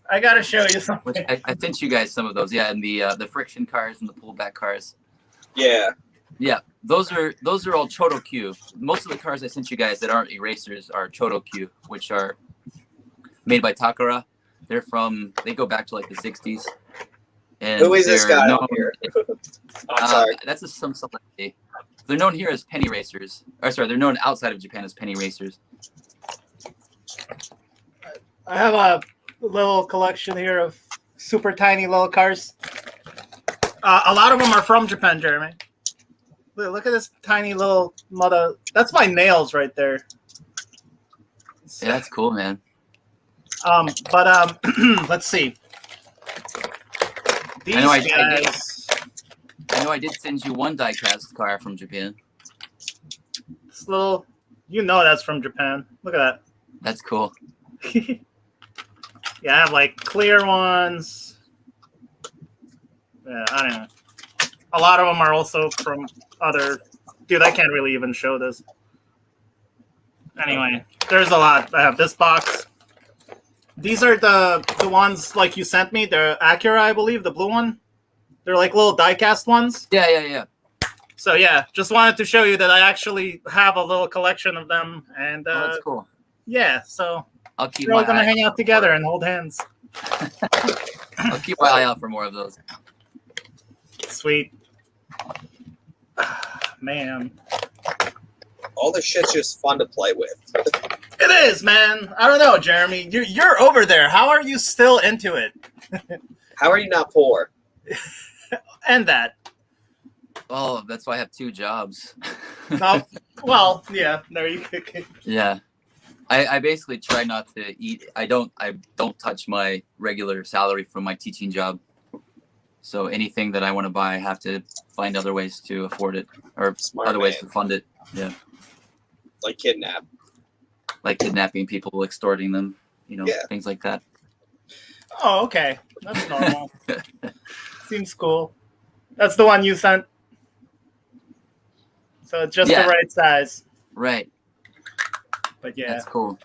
I gotta show you something. I sent you guys some of those. Yeah, and the friction cars and the pullback cars. Yeah. Yeah, those are all Choto Q. Most of the cars I sent you guys that aren't erasers are Choto Q, which are made by Takara. They go back to like the 60s. And who is this guy known, on here? I'm sorry. That's some celebrity. They're known here as penny racers. Or sorry, they're known outside of Japan as penny racers. I have a little collection here of super tiny little cars. A lot of them are from Japan, Jeremy. Look at this tiny little mother. That's my nails right there. Yeah, that's cool, man. But let's see. These I know I did send you one die-cast car from Japan. This little, that's from Japan. Look at that. That's cool. Yeah, I have like clear ones. Yeah, I don't know. A lot of them are also from other. Dude, I can't really even show this. Anyway, there's a lot. I have this box. These are the ones like you sent me. They're Acura, I believe, the blue one. They're like little die-cast ones. Yeah. So yeah, just wanted to show you that I actually have a little collection of them, and That's cool. Yeah, so I'll keep. we're all gonna hang out together and hold hands. I'll keep my eye out for more of those. Sweet. Man. All this shit's just fun to play with. It is, man. I don't know, Jeremy. You're over there. How are you still into it? How are you not poor? And that. Oh, that's why I have 2 jobs. Well, yeah. There you go. Yeah. I basically try not to eat. I don't touch my regular salary from my teaching job. So anything that I want to buy, I have to find other ways to afford it or other ways to fund it. Yeah. Like kidnap. Like kidnapping people, extorting them, things like that. Oh, okay. That's normal. Seems cool. That's the one you sent. So it's just the right size. Right. But yeah. That's cool.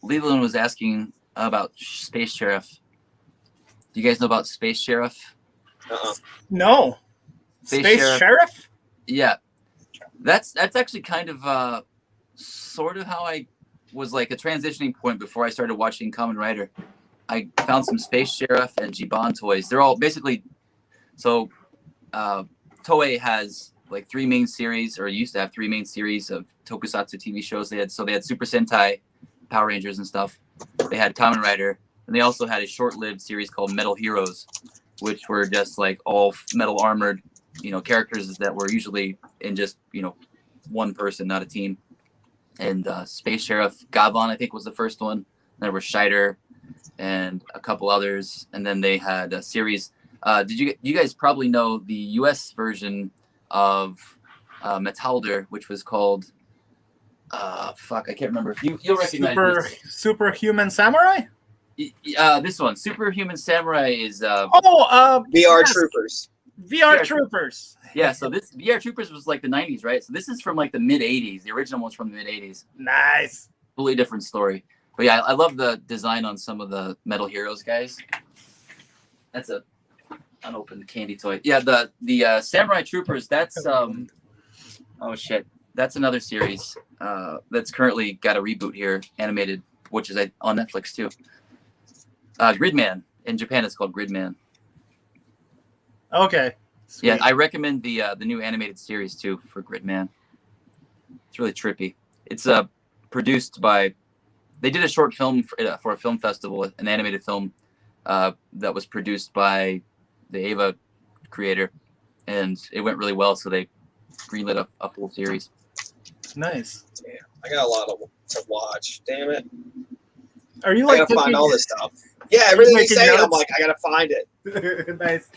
Leland was asking about Space Sheriff. Do you guys know about Space Sheriff? No. Space Sheriff? Yeah. That's actually kind of sort of how I was like a transitioning point before I started watching Kamen Rider. I found some Space Sheriff and Giban toys. They're all basically Toei has like 3 main series, or used to have 3 main series of tokusatsu TV shows. They had Super Sentai, Power Rangers and stuff. They had Kamen Rider, and they also had a short-lived series called Metal Heroes, which were just like all metal armored, characters that were usually in just, one person, not a team. And Space Sheriff Gavon, I think, was the first one. There were Scheider and a couple others, and then they had a series. You guys probably know the U.S. version of Metalder, which was called I can't remember. You'll recognize Superhuman Samurai? This one, Superhuman Samurai, is VR Troopers. VR Troopers. Yeah, so this VR Troopers was like the 90s, right? So this is from like the mid 80s. The original one's from the mid 80s. Nice. Totally different story. But yeah, I love the design on some of the Metal Heroes guys. That's a unopened candy toy. Yeah, the Samurai Troopers, that's oh shit. That's another series that's currently got a reboot here, animated, which is on Netflix too. Gridman. In Japan it's called Gridman. Okay. Sweet. Yeah, I recommend the new animated series too for Gridman. It's really trippy. It's produced by. They did a short film for a film festival, an animated film that was produced by the Ava creator, and it went really well. So they greenlit a full series. Nice. Damn, I got a lot to watch. Damn it. Are you I gotta find all this stuff. Yeah, everything you say, I'm like, I gotta find it. Nice.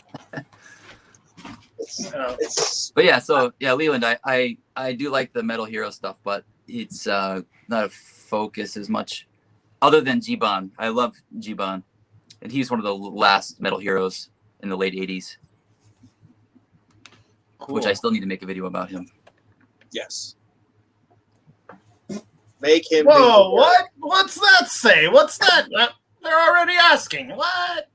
It's But yeah, so yeah, Leland, I do like the Metal Hero stuff, but it's not a focus as much. Other than Giban, I love Giban, and he's one of the last Metal Heroes in the late '80s, cool. Which I still need to make a video about him. Yes. Make him. Whoa! What's that say? What's that? They're already asking. What?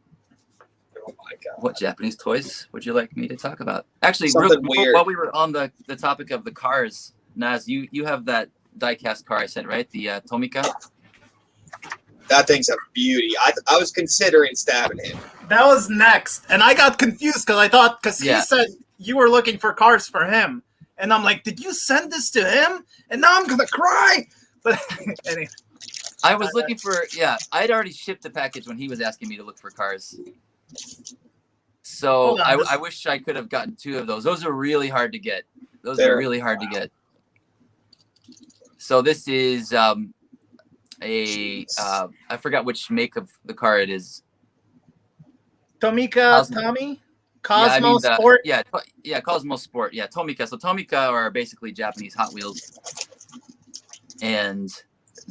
Oh my god. What Japanese toys would you like me to talk about? Actually, Something weird. while we were on the topic of the cars, Naz, you have that diecast car I sent, right? The Tomica. That thing's a beauty. I was considering stabbing him. That was next, and I got confused because I thought he said you were looking for cars for him, and I'm like, did you send this to him? And now I'm gonna cry. But anyway. I was looking for I'd already shipped the package when he was asking me to look for cars. So I wish I could have gotten 2 of those. Those are really hard to get. Are really hard to get. So this is I forgot which make of the car it is. Tomica Tommy? Cosmo Sport? Cosmo Sport. Yeah, Tomica. So Tomica are basically Japanese Hot Wheels. And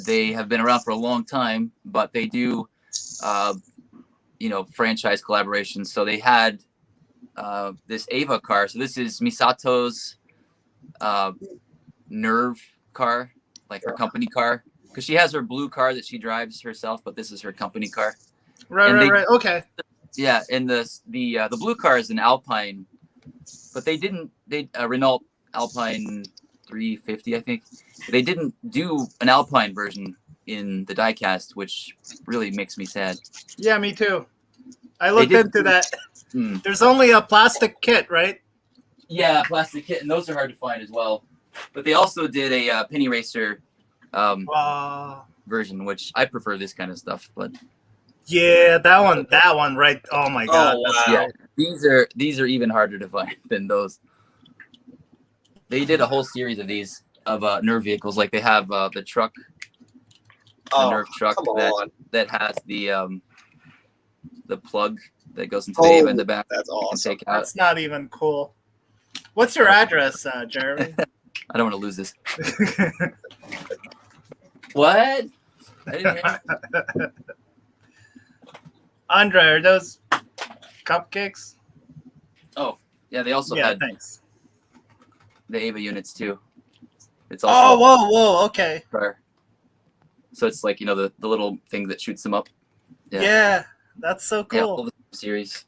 they have been around for a long time, but they do franchise collaborations. So they had this Ava car. So this is Misato's Nerve car, like her company car. Because she has her blue car that she drives herself, but this is her company car. Right. Okay. Yeah, and the blue car is an Alpine, but they Renault Alpine 350, I think. They didn't do an Alpine version in the diecast, which really makes me sad. Yeah, me too. I looked into that. There's only a plastic kit, right? Yeah, plastic kit, and those are hard to find as well. But they also did a Penny Racer version, which I prefer this kind of stuff. But yeah, that one, right? Oh my god! Wow. Yeah, these are even harder to find than those. They did a whole series of these Nerve vehicles. Like they have the truck, the Nerve truck that has the plug that goes into the Ava in the back. That's awesome. That's not even cool. What's your address, Jeremy? I don't want to lose this. What? I didn't hear. Andre, are those cupcakes? Oh, yeah. They also had thanks. The Ava units too. It's also whoa, okay. So it's like the little thing that shoots them up. Yeah, that's so cool. Yeah, all the series.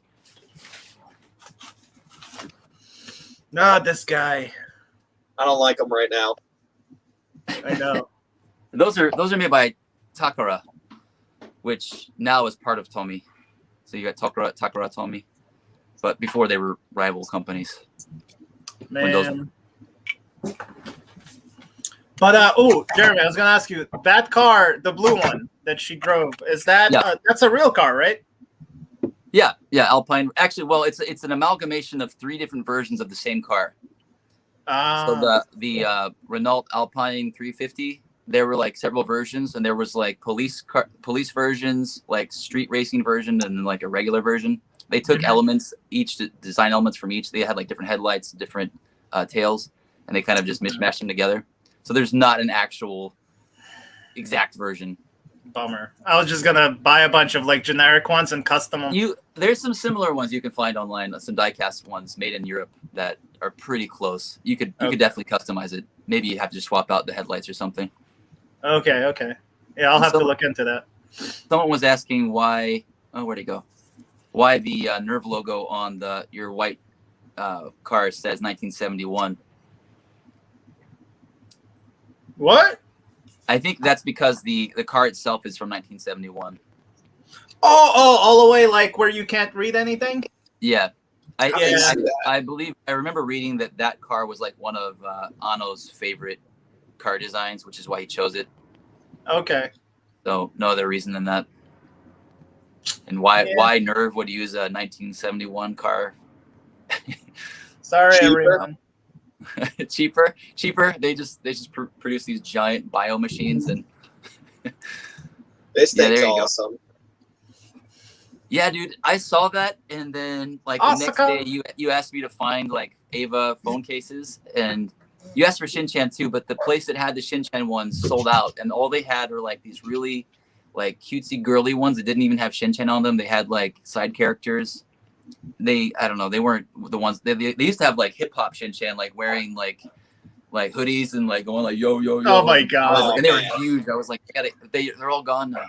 This guy. I don't like him right now. I know. Those are made by Takara, which now is part of Tomy. So you got Takara Tomy, but before they were rival companies. Man. But Jeremy, I was gonna ask you, that car, the blue one that she drove, is that that's a real car, right? Yeah, Alpine. Actually, well, it's an amalgamation of 3 different versions of the same car. So the Renault Alpine 350, there were like several versions, and there was like police versions, like street racing version, and then like a regular version. They took elements, design elements from each. They had like different headlights, different tails, and they kind of just mishmashed them together. So there's not an actual exact version. Bummer. I was just gonna buy a bunch of like generic ones and custom them. There's some similar ones you can find online, some diecast ones made in Europe that are pretty close. You could definitely customize it. Maybe you have to just swap out the headlights or something. Okay. Yeah, I'll have to look into that. Someone was asking why. Oh, where'd he go? Why the Nerve logo on your white car says 1971? What? I think that's because the car itself is from 1971. Oh, all the way like where you can't read anything? Yeah. I believe I remember reading that car was like one of Anno's favorite car designs, which is why he chose it. Okay. So no other reason than that. And why Nerve would use a 1971 car? Sorry, everyone. cheaper. They just produce these giant bio machines, and this thing's awesome. Yeah, dude, I saw that, and then like the next day, you asked me to find like Ava phone cases, and you asked for Shin-Chan too, but the place that had the Shin-Chan ones sold out, and all they had were like these really like cutesy girly ones that didn't even have Shin-Chan on them. They had like side characters. I don't know, they weren't the ones they used to have like hip hop Shin-Chan, like wearing like hoodies and like going like yo. Oh my god! And they were huge. I was like, they're all gone now.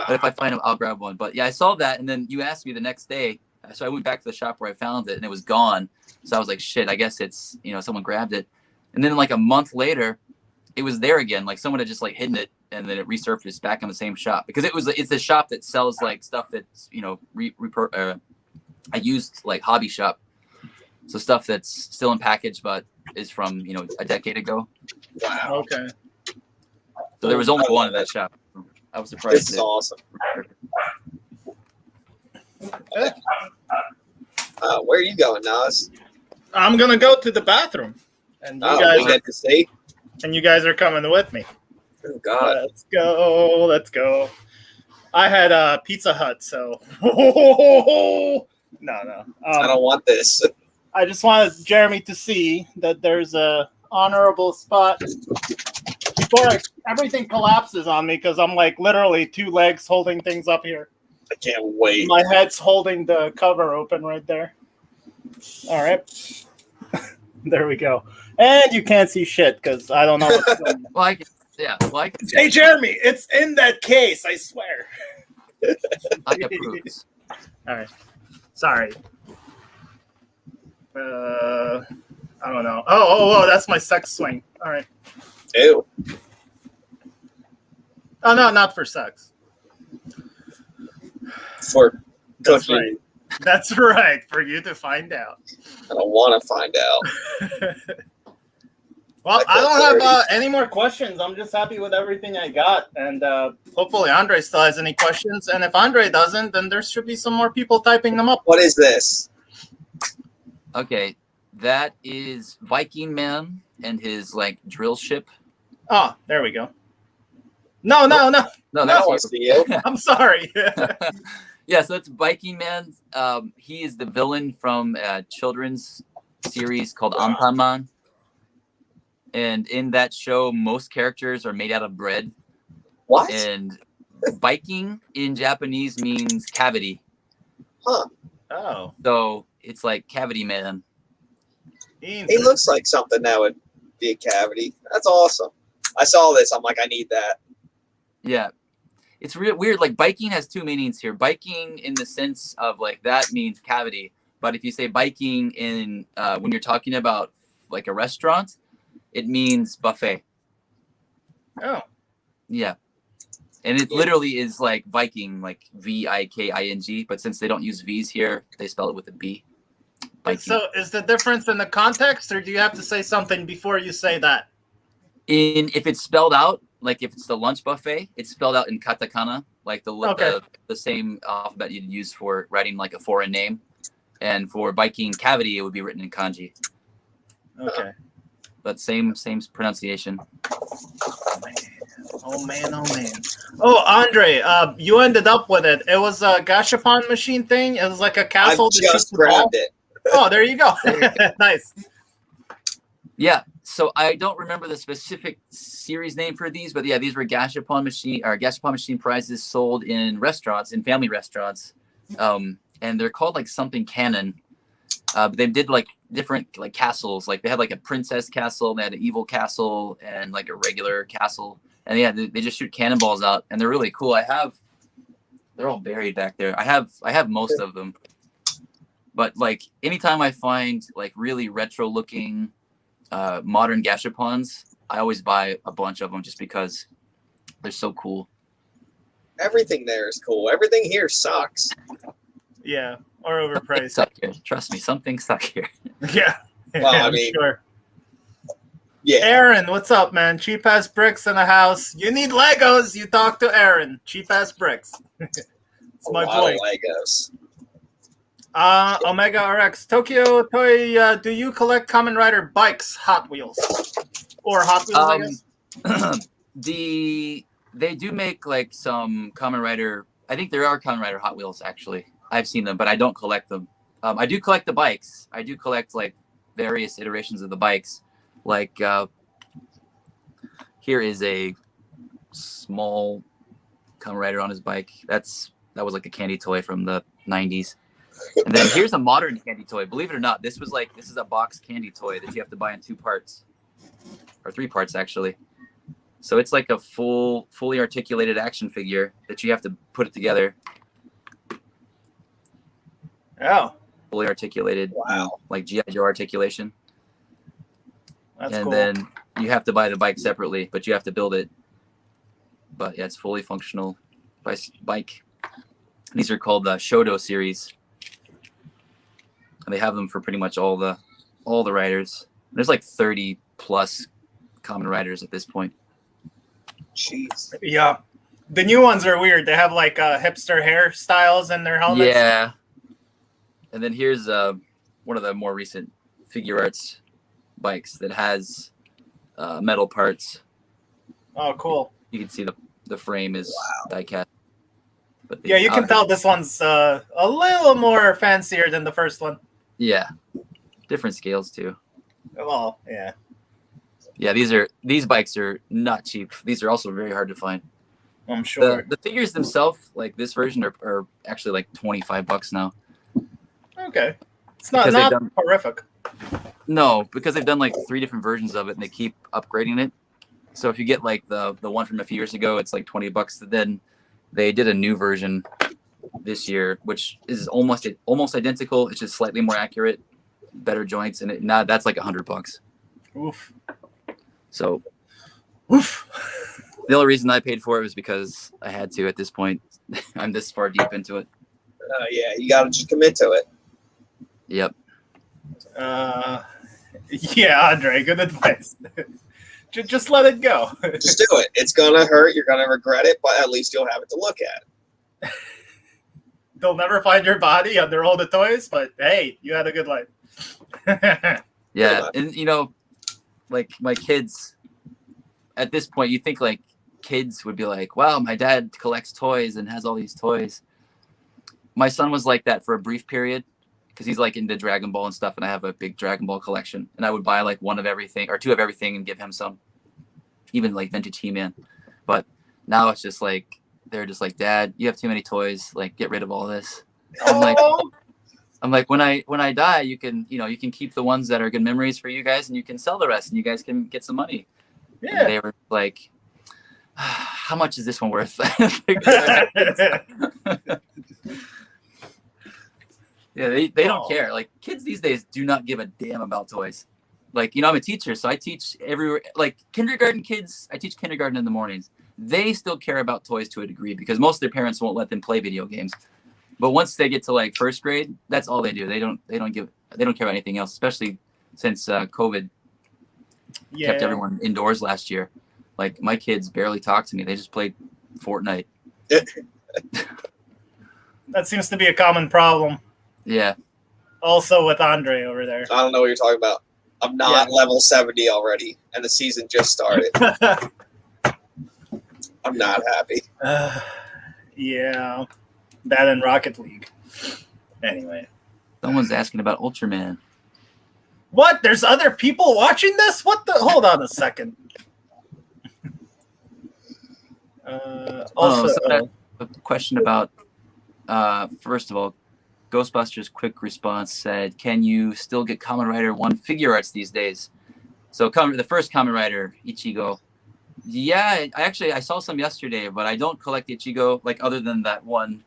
But if I find them, I'll grab one. But yeah, I saw that, and then you asked me the next day, So I went back to the shop where I found it, and it was gone. So I was like, shit, I guess it's, someone grabbed it. And then like a month later, it was there again. Like someone had just like hidden it, and then it resurfaced back in the same shop because it's a shop that sells like stuff that's, I used like hobby shop. So stuff that's still in package, but is from, a decade ago. Wow. Okay. So there was only one in that shop. I was surprised. This is awesome. Where are you going, Nas? I'm gonna go to the bathroom, and We get to see. and you guys are coming with me. Oh God. Let's go. Let's go. I had a Pizza Hut, so no. I don't want this. I just wanted Jeremy to see that there's a honorable spot before everything collapses on me because I'm like literally 2 legs holding things up here. I can't wait. My head's holding the cover open right there. All right. There we go. And you can't see shit because I don't know what's going on. Well, I can Hey, Jeremy, it's in that case, I swear. I got proofs. All right. Sorry. I don't know. Oh, that's my sex swing. All right. Ew. Oh, no, not for sex. For That's cooking. right. That's right. For you to find out. I don't want to find out. Well, I I feel don't dirty. have any more questions. I'm just happy with everything I got. And hopefully Andre still has any questions. And if Andre doesn't, then there should be some more people typing them up. What is this? Okay, that is Viking Man and his like drill ship. Oh, there we go. No. No, I that's don't want to see you. I'm sorry. Yeah, so it's Viking Man. He is the villain from a children's series called Anpanman. And in that show, most characters are made out of bread. What? And Viking in Japanese means cavity. Huh. Oh. So it's like Cavity Man. He looks like something that would be a cavity. That's awesome. I saw this. I'm like, I need that. Yeah. It's real weird. Like biking has 2 meanings here. Biking in the sense of like that means cavity. But if you say biking in when you're talking about like a restaurant, it means buffet. Oh. Yeah. And it literally is like Viking, like Viking. But since they don't use V's here, they spell it with a B. Viking. So is the difference in the context, or do you have to say something before you say that? If it's spelled out, like if it's the lunch buffet, it's spelled out in katakana, like the same alphabet you'd use for writing like a foreign name. And for Viking cavity, it would be written in kanji. Okay. But same pronunciation. Oh man. Oh, Andre, you ended up with it. It was a gashapon machine thing. It was like a castle. I just grabbed it. Oh, there you go. Nice. Yeah. So I don't remember the specific series name for these, but yeah, these were gashapon machine prizes sold in restaurants, in family restaurants, and they're called like something cannon. But they did like different like castles. Like they had like a princess castle, they had an evil castle, and like a regular castle. And yeah, they just shoot cannonballs out, and they're really cool. They're all buried back there. I have most of them, but like anytime I find like really retro looking modern gashapons, I always buy a bunch of them just because they're so cool. Everything there is cool. Everything here sucks. Yeah, or overpriced. Suck here. Trust me, some things suck here. Yeah. Well, I mean, sure. Yeah. Aaron, what's up, man? Cheap ass bricks in the house. You need Legos. You talk to Aaron. Cheap ass bricks. It's my boy. Legos. Omega RX Tokyo Toy. Do you collect Kamen Rider bikes, Hot Wheels, or Hot Wheels? I guess. They do make like some Kamen Rider. I think there are Kamen Rider Hot Wheels actually. I've seen them, but I don't collect them. I do collect the bikes. I do collect like various iterations of the bikes. Like here is a small Kamen Rider on his bike. That was like a candy toy from the 90s. And then here's a modern candy toy. Believe it or not, this is a box candy toy that you have to buy in 2 parts. Or 3 parts actually. So it's like a fully articulated action figure that you have to put it together. Oh, fully articulated. Wow. Like GI Joe articulation. that's And cool. then you have to buy the bike separately, but you have to build it. But yeah, it's fully functional bike. These are called the Shoto series. And they have them for pretty much all the riders. There's like 30 plus common riders at this point. Jeez. Yeah. The new ones are weird. They have like hipster hairstyles in their helmets. Yeah. And then here's one of the more recent figure arts bikes that has metal parts. Oh, cool. You can see the frame is die cast. But Yeah, you can tell this one's a little more fancier than the first one. Yeah. Different scales too. Well, yeah. Yeah, these bikes are not cheap. These are also very hard to find. I'm sure. The figures themselves, like this version, are actually like $25 now. Okay. It's not horrific. No, because they've done like 3 different versions of it and they keep upgrading it. So if you get like the one from a few years ago, it's like $20. Then they did a new version this year, which is almost identical. It's just slightly more accurate, better joints, and that's like $100. Oof. So, oof. The only reason I paid for it was because I had to at this point. I'm this far deep into it. Yeah, you got to just commit to it. Yep. Yeah, Andre, good advice. Just let it go. Just do it. It's going to hurt. You're going to regret it, but at least you'll have it to look at. They'll never find your body under all the toys, but hey, you had a good life. Yeah, and like my kids, at this point, you think like kids would be like, wow, my dad collects toys and has all these toys. My son was like that for a brief period because he's like into Dragon Ball and stuff, and I have a big Dragon Ball collection, and I would buy like 1 of everything or 2 of everything and give him some, even like vintage He-Man. But now it's just like they're just like, Dad, you have too many toys, like get rid of all this. I'm like, when I die, you can keep the ones that are good memories for you guys, and you can sell the rest, and you guys can get some money. Yeah. And they were like, how much is this one worth? Yeah, they don't care. Like kids these days do not give a damn about toys. Like, I'm a teacher, so I teach everywhere. Like kindergarten kids, I teach kindergarten in the mornings. They still care about toys to a degree because most of their parents won't let them play video games. But once they get to like first grade, that's all they do. They don't care about anything else, especially since COVID kept everyone indoors last year. Like my kids barely talk to me. They just play Fortnite. That seems to be a common problem. Yeah. Also with Andre over there. I don't know what you're talking about. I'm not level 70 already, and the season just started. I'm not happy. Yeah. That and Rocket League. Anyway. Someone's asking about Ultraman. What? There's other people watching this? What the? Hold on a second. A question about, first of all, Ghostbusters quick response said, can you still get Kamen Rider 1 figure arts these days? So the first Kamen Rider, Ichigo. Yeah, I saw some yesterday, but I don't collect Ichigo, like other than that one,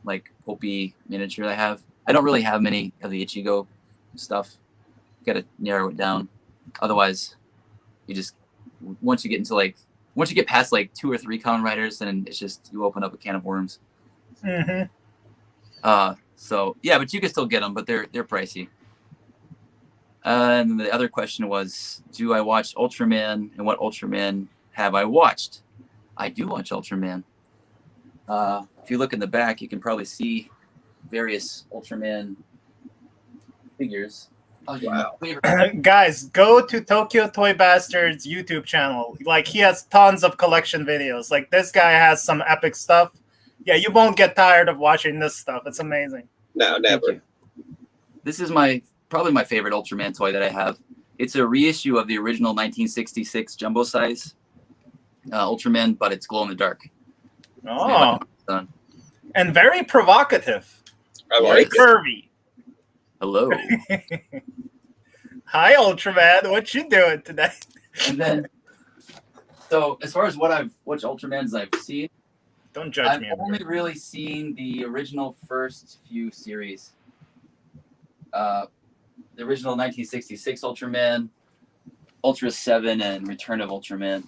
like Opie miniature I have. I don't really have many of the Ichigo stuff. Got to narrow it down. Otherwise, once you get past like 2 or 3 Kamen Riders, then it's just, you open up a can of worms. Mm-hmm. So yeah, but you can still get them, but they're pricey. And the other question was, do I watch Ultraman, and what Ultraman have I watched? I do watch Ultraman. If you look in the back, you can probably see various Ultraman figures. Wow. Guys, go to Tokyo Toy Bastard's YouTube channel. Like, he has tons of collection videos. Like, this guy has some epic stuff. Yeah, you won't get tired of watching this stuff. It's amazing. No, never. This is probably my favorite Ultraman toy that I have. It's a reissue of the original 1966 jumbo size Ultraman, but it's glow in the dark. Oh. And very provocative. I like very curvy. Hello. Hi, Ultraman. What you doing today? And then, so as far as which Ultramans I've seen, don't judge me. I've only really seen the original first few series. the original 1966 Ultraman, Ultra 7, and Return of Ultraman.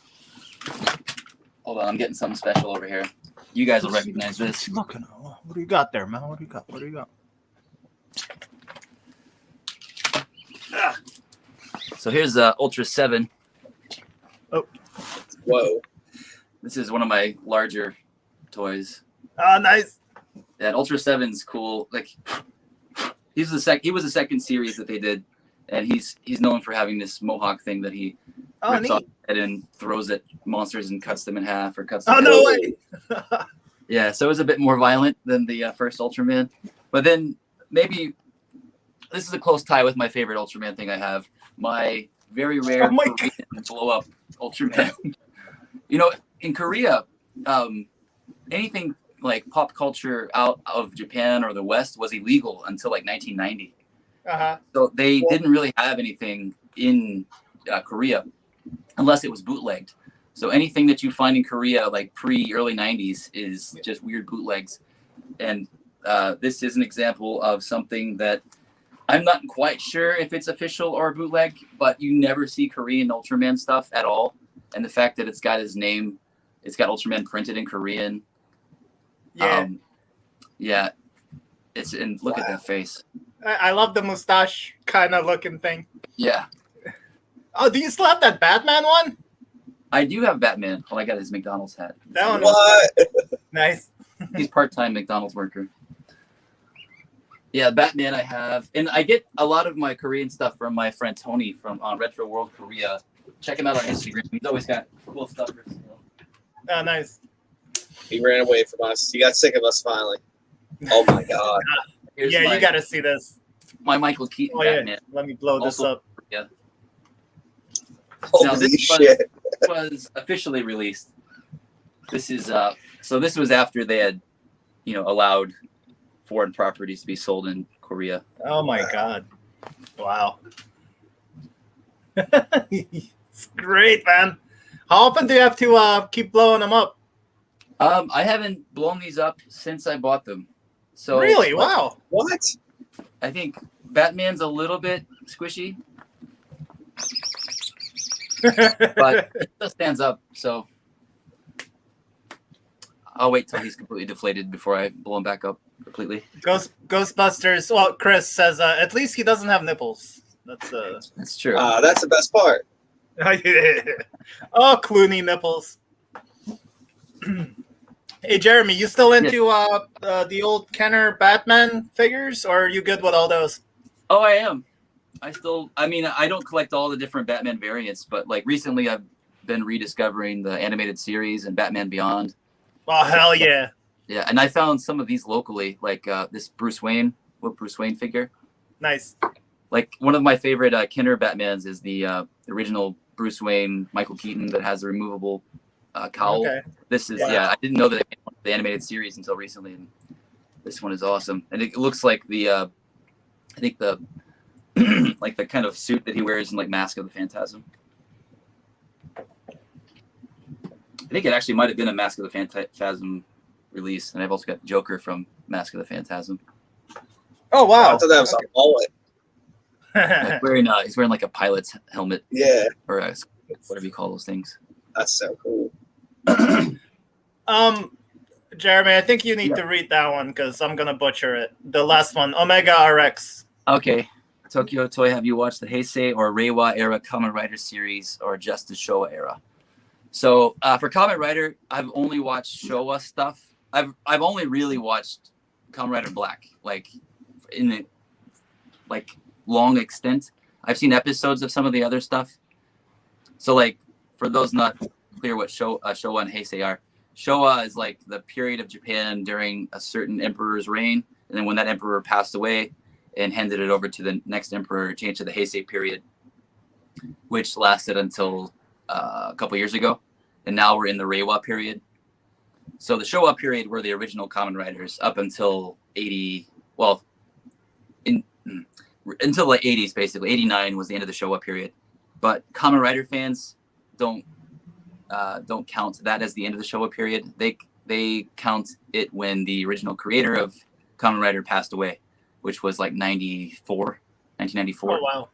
Hold on, I'm getting something special over here. You guys will recognize this. Looking at what do you got there, man? What do you got? What do you got? So here's Ultra 7. Oh, Whoa. This is one of my larger toys. oh, nice. And Ultra 7's cool. Like he was the second series that they did, and he's known for having this mohawk thing that he rips off head and throws at monsters and cuts them in half or cuts them. Oh, no way. Yeah, so it was a bit more violent than the first Ultraman. But then maybe this is a close tie with my favorite Ultraman thing I have. My very rare Korean blow-up Ultraman. You know, in Korea, anything like pop culture out of Japan or the West was illegal until like 1990. Uh-huh. So they didn't really have anything in Korea unless it was bootlegged. So anything that you find in Korea, like early 90s, is just weird bootlegs. And this is an example of something that I'm not quite sure if it's official or bootleg, but you never see Korean Ultraman stuff at all. And the fact that it's got his name, it's got Ultraman printed in Korean. Yeah. Yeah. And look at that face. I love the mustache kind of looking thing. Yeah. Oh, do you still have that Batman one? I do have Batman. Oh, I got his McDonald's hat. That one What? nice. He's part-time McDonald's worker. Yeah, Batman I have. And I get a lot of my Korean stuff from my friend Tony from Retro World Korea. Check him out on Instagram. He's always got cool stuff for sale. Oh, nice. He ran away from us. He got sick of us finally. Oh my god. Here's Yeah, you got to see this. my Michael Keaton Batman. Yeah. Let me blow this Also- up. Yeah. Holy Now, this shit. was officially released. This is so this was after they had, allowed foreign properties to be sold in Korea. Oh, my God. Wow. It's great, man. How often do you have to keep blowing them up? I haven't blown these up since I bought them. So Really? Wow. What? I think Batman's a little bit squishy, but it still stands up. So I'll wait till he's completely deflated before I blow him back up completely. Ghostbusters. Well, Chris says at least he doesn't have nipples. That's true. That's the best part. Oh, Clooney nipples. Hey, Jeremy, you still into the old Kenner Batman figures, or are you good with all those? Oh, I am. I don't collect all the different Batman variants, but like recently I've been rediscovering the animated series and Batman Beyond. Oh, hell yeah. Yeah, and I found some of these locally, like this Bruce Wayne figure. Nice. Like one of my favorite Kenner Batmans is the original Bruce Wayne, Michael Keaton, that has a removable cowl. Okay. This is I didn't know that it came the animated series until recently, and this one is awesome. And it looks like the I think the like the kind of suit that he wears in like Mask of the Phantasm. I think it actually might have been a Mask of the Phantasm release, and I've also got Joker from Mask of the Phantasm. Oh wow! I thought that was a mullet. He's wearing like a pilot's helmet. Yeah. Or whatever you call those things. That's so cool. Jeremy, I think you need to read that one because I'm gonna butcher it. The last one, Omega RX. Okay. Tokyo Toy, have you watched the Heisei or Reiwa era Kamen Rider series or just the Showa era? So for Kamen Rider, I've only watched Showa stuff. I've only really watched Kamen Rider Black, like in the long extent. I've seen episodes of some of the other stuff. So like for those not clear what Showa and Heisei are, Showa is like the period of Japan during a certain emperor's reign, and then when that emperor passed away and handed it over to the next emperor, it changed to the Heisei period, which lasted until a couple years ago, and now we're in the Reiwa period. So the Showa period were the original Kamen Riders up until until the 80s, basically. 89 was the end of the Showa period. But Kamen Rider fans don't count that as the end of the Showa period. They count it when the original creator of Kamen Rider passed away. which was like 1994. Oh wow!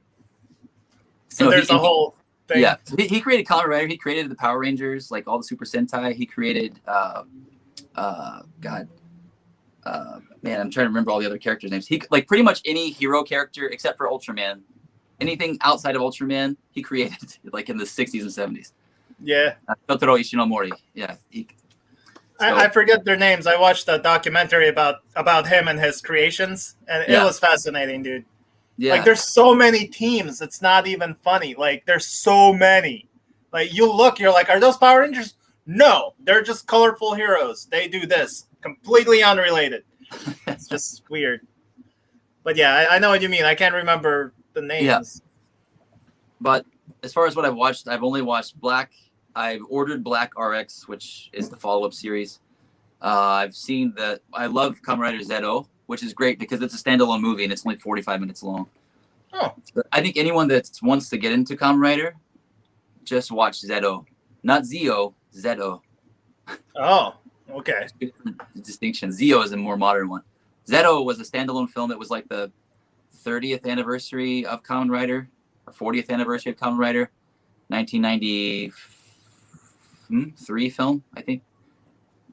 So No, there's a whole thing. Yeah, he created Kamen Rider. He created the Power Rangers, like all the Super Sentai. He created, man, I'm trying to remember all the other characters' names. He like pretty much any hero character except for Ultraman. Anything outside of Ultraman, he created like in the 60s and 70s. Yeah. Totoro Ishinomori. Yeah. I forget their names. I watched a documentary about him and his creations, and it was fascinating, dude. Yeah. Like, there's so many teams. It's not even funny. Like, there's so many. Like, you look, you're like, are those Power Rangers? No, they're just colorful heroes. They do this. Completely unrelated. It's just weird. But yeah, I know what you mean. I can't remember the names. Yeah. But as far as what I've watched, I've only watched Black. I've ordered Black RX, which is the follow-up series. I've seen that. I love Kamen Rider Zero, which is great because it's a standalone movie and it's only 45 minutes long. Oh. But I think anyone that wants to get into Kamen Rider, just watch Zero. Not Zio, Zero. Oh, okay. Distinction. Zio is a more modern one. Zero was a standalone film that was like the 30th anniversary of Kamen Rider, or 40th anniversary of Kamen Rider, 1993 film, I think.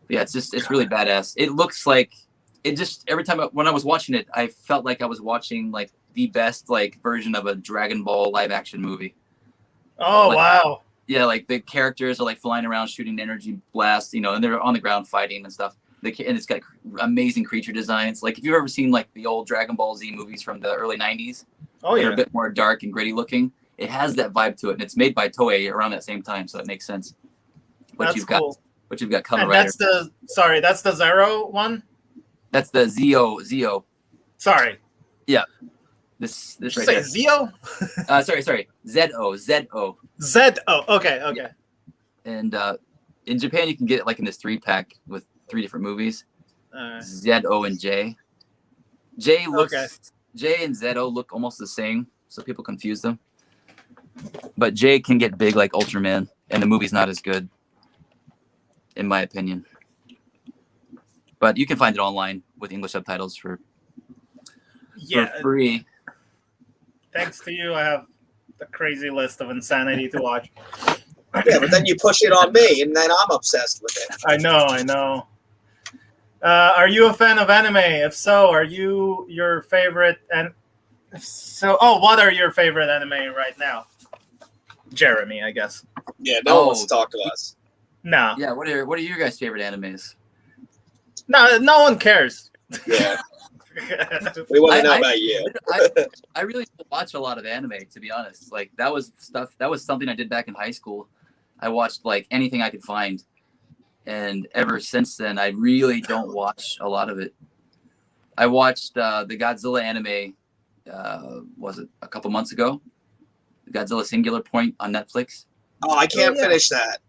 But yeah, it's really badass. It looks like every time when I was watching it, I felt like I was watching like the best like version of a Dragon Ball live action movie. Oh, wow. Yeah, like the characters are like flying around shooting energy blasts, and they're on the ground fighting and stuff. And it's got amazing creature designs. Like if you've ever seen like the old Dragon Ball Z movies from the early 90s, they're a bit more dark and gritty looking. It has that vibe to it, and it's made by Toei around that same time, so it makes sense. But you've got Kamen Rider. That's the Zero one? That's the Zio. Sorry. Yeah. This Did right you there. say Zio? Sorry. Z-O. Z-O. Okay. Yeah. And in Japan, you can get it like in this 3-pack with 3 different movies. Z-O and J. J and Z-O look almost the same, so people confuse them. But J can get big like Ultraman, and the movie's not as good, in my opinion. But you can find it online with English subtitles for free. Thanks to you, I have a crazy list of insanity to watch. Yeah, but then you push it on me, and then I'm obsessed with it. I know. Are you a fan of anime? If so, are you your favorite? And what are your favorite anime right now? Jeremy, I guess. Yeah, no one wants to talk to us. No. Yeah, what are your guys' favorite animes? No one cares. Yeah. We want to know about you. I really don't watch a lot of anime, to be honest. Like that was something I did back in high school. I watched like anything I could find. And ever since then, I really don't watch a lot of it. I watched the Godzilla anime, was it a couple months ago? The Godzilla Singular Point on Netflix. Oh, I can't finish that.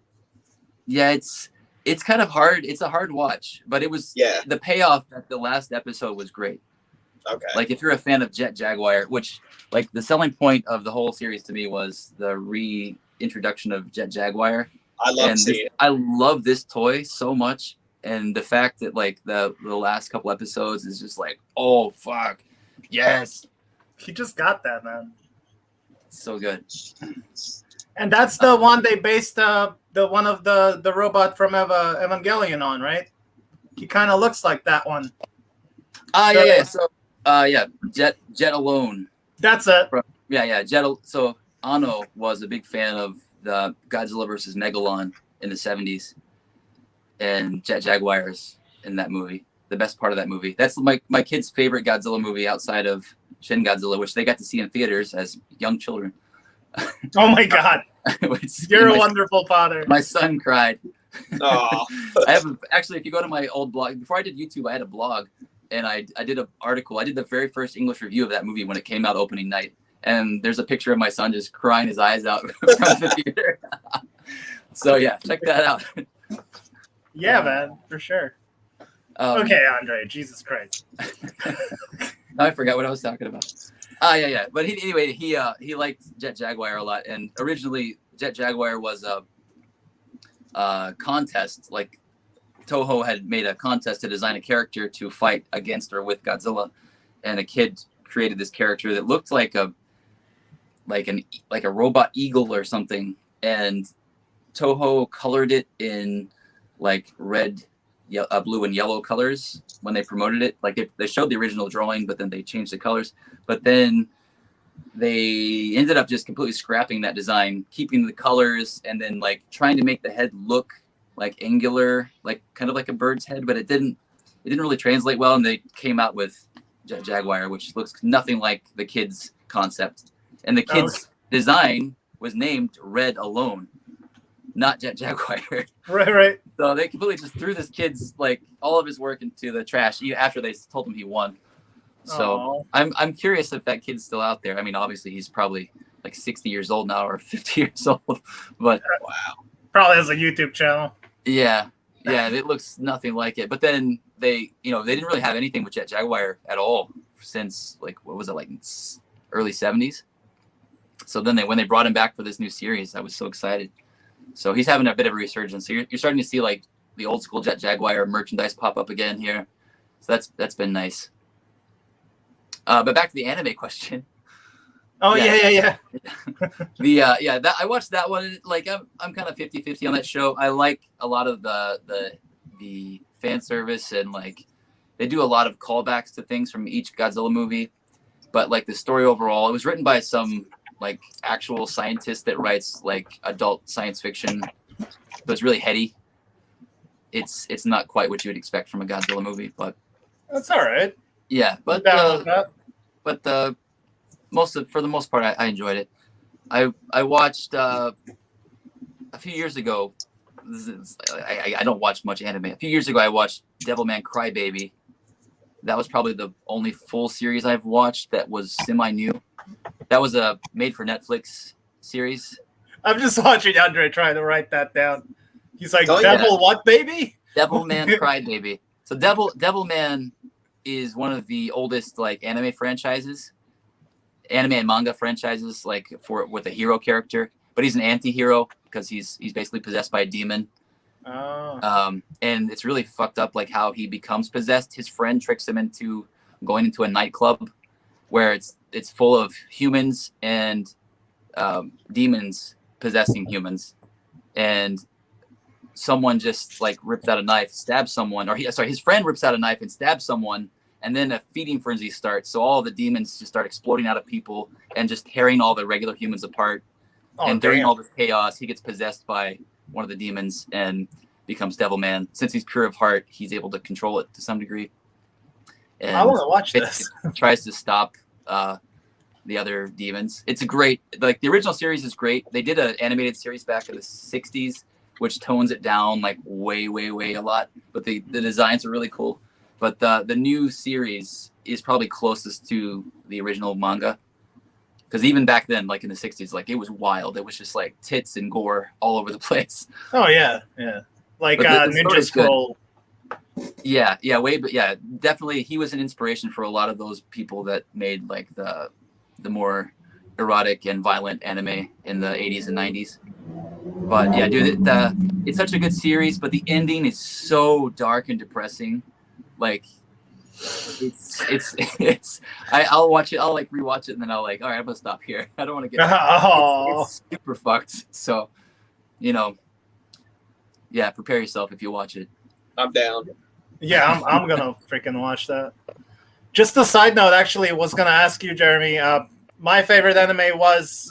Yeah, it's kind of hard. It's a hard watch, but it was the payoff at the last episode was great. Okay. Like if you're a fan of Jet Jaguar, which like the selling point of the whole series to me was the reintroduction of Jet Jaguar. I love this toy so much, and the fact that like the last couple episodes is just like, oh fuck, yes. He just got that, man. It's so good. And that's the one they based the one of the robot from Evangelion on, right? He kind of looks like that one. Yeah. So Jet Alone. That's it. Jet. So Ano was a big fan of the Godzilla versus Megalon in the 70s, and Jet Jaguars in that movie. The best part of that movie. That's my kid's favorite Godzilla movie outside of Shin Godzilla, which they got to see in theaters as young children. Oh my God. You're a wonderful father. My son cried. Oh. Actually, if you go to my old blog, before I did YouTube, I had a blog, and I did an article. I did the very first English review of that movie when it came out opening night. And there's a picture of my son just crying his eyes out from the theater. So yeah, check that out. Yeah, man, for sure. Okay, Andre, Jesus Christ. Now I forgot what I was talking about. Yeah. But he liked Jet Jaguar a lot, and originally Jet Jaguar was a contest. Like Toho had made a contest to design a character to fight against or with Godzilla, and a kid created this character that looked like a robot eagle or something, and Toho colored it in like red, blue, and yellow colors when they promoted it. Like they showed the original drawing, but then they changed the colors. But then they ended up just completely scrapping that design, keeping the colors, and then like trying to make the head look like angular, like kind of like a bird's head, but it didn't really translate well. And they came out with Jet Jaguar, which looks nothing like the kid's concept. And the kid's design was named Red Alone, not Jet Jaguar. Right. So they completely just threw this kid's like all of his work into the trash after they told him he won. So I'm curious if that kid's still out there. I mean, obviously he's probably like 60 years old now or 50 years old, but Wow. Probably has a YouTube channel. Yeah, it looks nothing like it. But then they didn't really have anything with Jet Jaguar at all since like what was it, like early 70s. So then when they brought him back for this new series, I was so excited. So he's having a bit of a resurgence. So you're starting to see like the old school Jet Jaguar merchandise pop up again here. So that's been nice. But back to the anime question. Oh yeah. That I watched that one. Like I'm kind of 50-50 on that show. I like a lot of the fan service, and like they do a lot of callbacks to things from each Godzilla movie. But like the story overall, it was written by some like actual scientist that writes like adult science fiction. So it's really heady. It's not quite what you would expect from a Godzilla movie, but that's all right. Yeah, but for the most part, I enjoyed it. I watched a few years ago. I don't watch much anime. A few years ago, I watched Devilman Crybaby. That was probably the only full series I've watched that was semi-new. That was a made-for-Netflix series. I'm just watching Andre trying to write that down. He's like, what, baby? Devilman Crybaby. So Devilman is one of the oldest like anime franchises, anime and manga franchises, like with a hero character, but he's an anti-hero because he's basically possessed by a demon. And it's really fucked up, like how he becomes possessed. His friend tricks him into going into a nightclub where it's full of humans and demons possessing humans, and someone just like rips out a knife, stabs someone, his friend rips out a knife and stabs someone, and then a feeding frenzy starts. So all the demons just start exploding out of people and just tearing all the regular humans apart. During all this chaos, he gets possessed by one of the demons and becomes Devilman. Since he's pure of heart, he's able to control it to some degree. And I want to watch this. Tries to stop the other demons. It's a great, like the original series is great. They did an animated series back in the 60s, which tones it down like way a lot. But the designs are really cool. But the new series is probably closest to the original manga. Because even back then, like in the 60s, like it was wild. It was just like tits and gore all over the place. Oh, yeah. Like Ninja Scroll. Yeah, definitely. He was an inspiration for a lot of those people that made like the more erotic and violent anime in the 80s and 90s. But yeah, dude, it's such a good series, but the ending is so dark and depressing. Like I'll watch it, I'll like rewatch it, and then I'll like, all right, I'm gonna stop here. I don't want to get it's super fucked. So, yeah, prepare yourself if you watch it. I'm down. Yeah, I'm gonna freaking watch that. Just a side note, actually, was gonna ask you, Jeremy. My favorite anime was,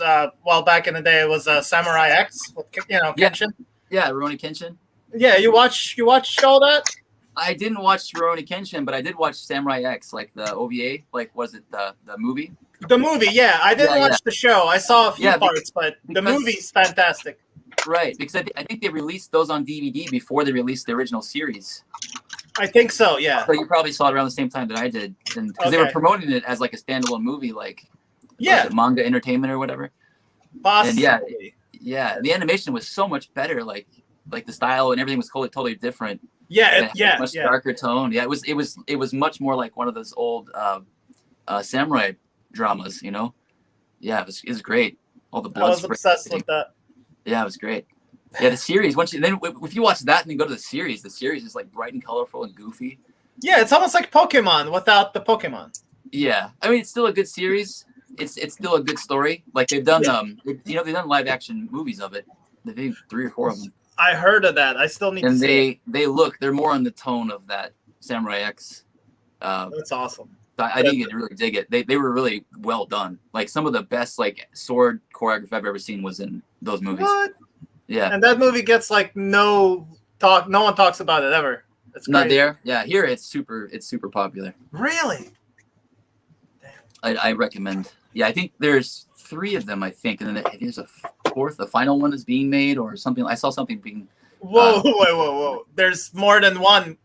back in the day, it was Samurai X with Kenshin. Yeah, Rurouni Kenshin. Yeah, you watched all that? I didn't watch Rurouni Kenshin, but I did watch Samurai X, like the OVA. Like, was it the movie? The movie, yeah. I didn't watch the show. I saw a few parts, but the movie's fantastic. Right, because I think they released those on DVD before they released the original series. I think so, yeah. So you probably saw it around the same time that I did, because they were promoting it as like a standalone movie, like manga entertainment or whatever. Possibly. And yeah, the animation was so much better. Like the style and everything was totally different. Much darker tone. Yeah, it was much more like one of those old samurai dramas. Yeah, it was great. All the blood. I was obsessed with that. Yeah, it was great. Yeah, the series. If you watch that and then go to the series is like bright and colorful and goofy. Yeah, it's almost like Pokemon without the Pokemon. Yeah, I mean it's still a good series. It's still a good story. Like they've done they've done live action movies of it. They've made 3 or 4 of them. I heard of that. I still need to And see it. they're more on the tone of that Samurai X. That's awesome. I think you'd really dig it. They were really well done. Like some of the best like sword choreography I've ever seen was in those movies. What? Yeah. And that movie gets like no talk. No one talks about it ever. It's Not crazy. there. Yeah, here it's super popular. Really? I recommend. Yeah, I think there's 3 of them. I think, and then I think there's a 4th. The final one is being made or something. I saw something being. Whoa! There's more than one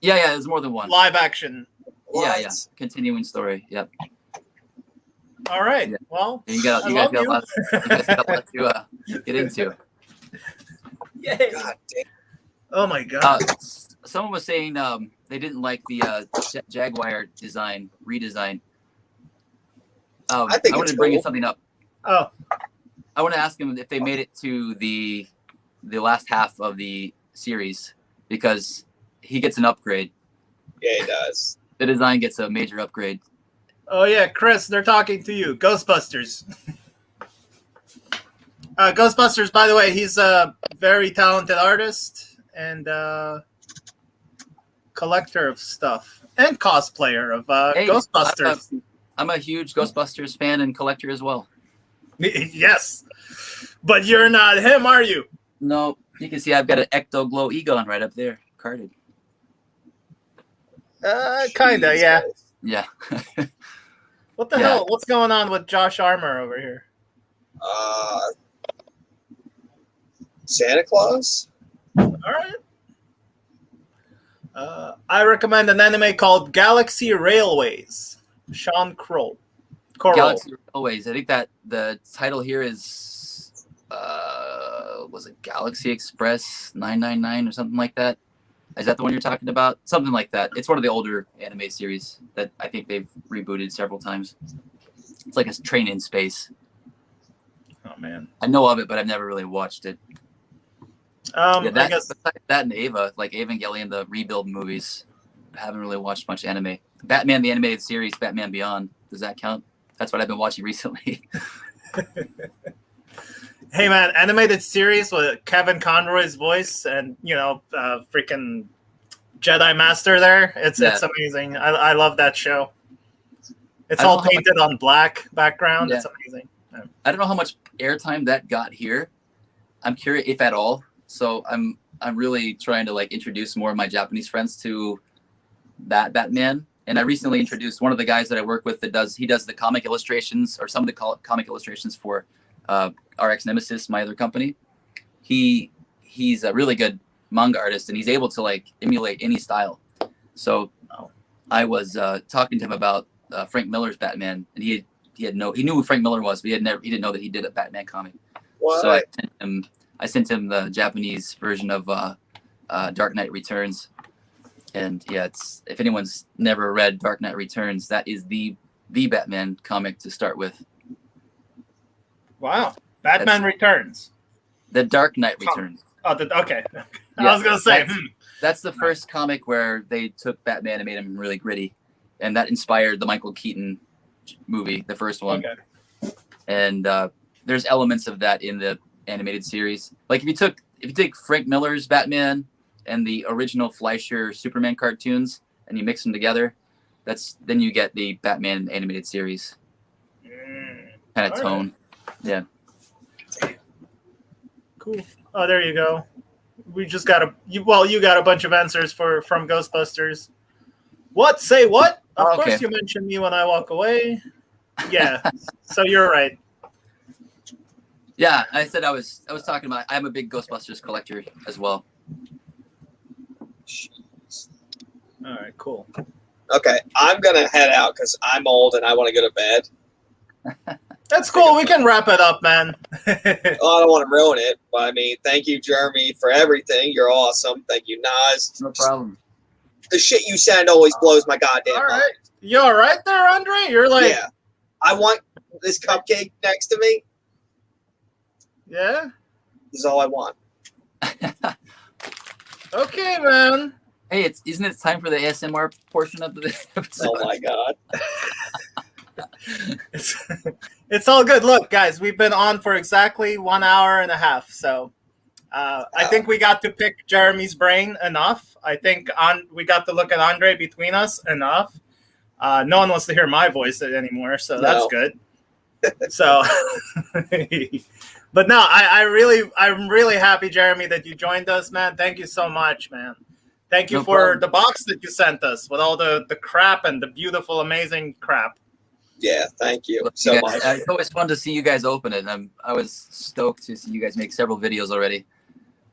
Yeah, there's more than one. live action. Yeah. Continuing story. Yep. All right. Yeah. Well, You guys got a lot to get into. Yay. God damn. Oh my god. Someone was saying they didn't like the Jaguar redesign. I think I wanted it's to bring cool. something up. Oh, I want to ask him if they made it to the last half of the series because he gets an upgrade. Yeah, he does. The design gets a major upgrade. oh yeah, Chris, they're talking to you. Ghostbusters. Ghostbusters. By the way, he's a very talented artist and collector of stuff and cosplayer of Hey, Ghostbusters. I'm a huge Ghostbusters fan and collector as well. Yes, but you're not him, are you? No, you can see I've got an Ecto Glow Egon right up there, carded. Kinda, Jesus yeah. Christ. Yeah. What the Yeah. hell? What's going on with Josh Armour over here? Santa Claus? All right. I recommend an anime called Galaxy Railways. Sean Kroll. Galaxy Railways. I think that the title here is was it Galaxy Express 999 or something like that? Is that the one you're talking about? Something like that. It's one of the older anime series that I think they've rebooted several times. It's like a train in space. Oh man. I know of it, but I've never really watched it. I That, guess that and Ava, like Evangelion, the rebuild movies. I haven't really watched much anime. Batman the animated series, Batman Beyond. Does that count? That's what I've been watching recently. hey man, animated series with Kevin Conroy's voice and freaking Jedi Master there. It's amazing. I love that show. It's I don't all know how painted on black background. Yeah. It's amazing. I don't know how much airtime that got here. I'm curious if at all. So I'm really trying to like introduce more of my Japanese friends to that Batman. And I recently introduced one of the guys that I work with that does the comic illustrations or some of the comic illustrations for RX Nemesis, my other company. He's a really good manga artist and he's able to like emulate any style. So I was talking to him about Frank Miller's Batman, and he knew who Frank Miller was, but he didn't know that he did a Batman comic. What? So I sent him the Japanese version of Dark Knight Returns. And yeah, if anyone's never read Dark Knight Returns, that is the Batman comic to start with. Wow. Batman Returns. The Dark Knight Returns. Oh, okay. Yeah, I was gonna say. That's the first comic where they took Batman and made him really gritty, and that inspired the Michael Keaton movie, the first one. Okay. And there's elements of that in the animated series. Like if you take Frank Miller's Batman and the original Fleischer Superman cartoons and you mix them together, then you get the Batman animated series kind of tone. Right. Yeah. Cool. Oh, there you go. We just got you got a bunch of answers from Ghostbusters. What? Say what? Of course you mentioned me when I walk away. Yeah. So you're right. Yeah, I said I was talking about I'm a big Ghostbusters collector as well. Jeez. All right, cool. Okay, I'm gonna head out because I'm old and I want to go to bed. That's cool. We can wrap it up, man. Oh, I don't want to ruin it, but I mean, thank you, Jeremy, for everything. You're awesome. Thank you, Nas. No problem. The shit you send always blows my goddamn All right. mind. You all right there, Andre? You're like, Yeah. I want this cupcake next to me. Yeah. This is all I want. Okay, man. Hey, isn't it time for the ASMR portion of the episode? Oh my god. it's, it's all good. Look, guys, we've been on for exactly 1.5 hours. So I think we got to pick Jeremy's brain enough. I think we got to look at Andre between us enough. No one wants to hear my voice anymore, so that's good. So, but no, I'm really happy, Jeremy, that you joined us, man. Thank you so much, man. Thank you for the box that you sent us with all the crap and the beautiful, amazing crap. Yeah, thank you so much. It's always fun to see you guys open it. I was stoked to see you guys make several videos already.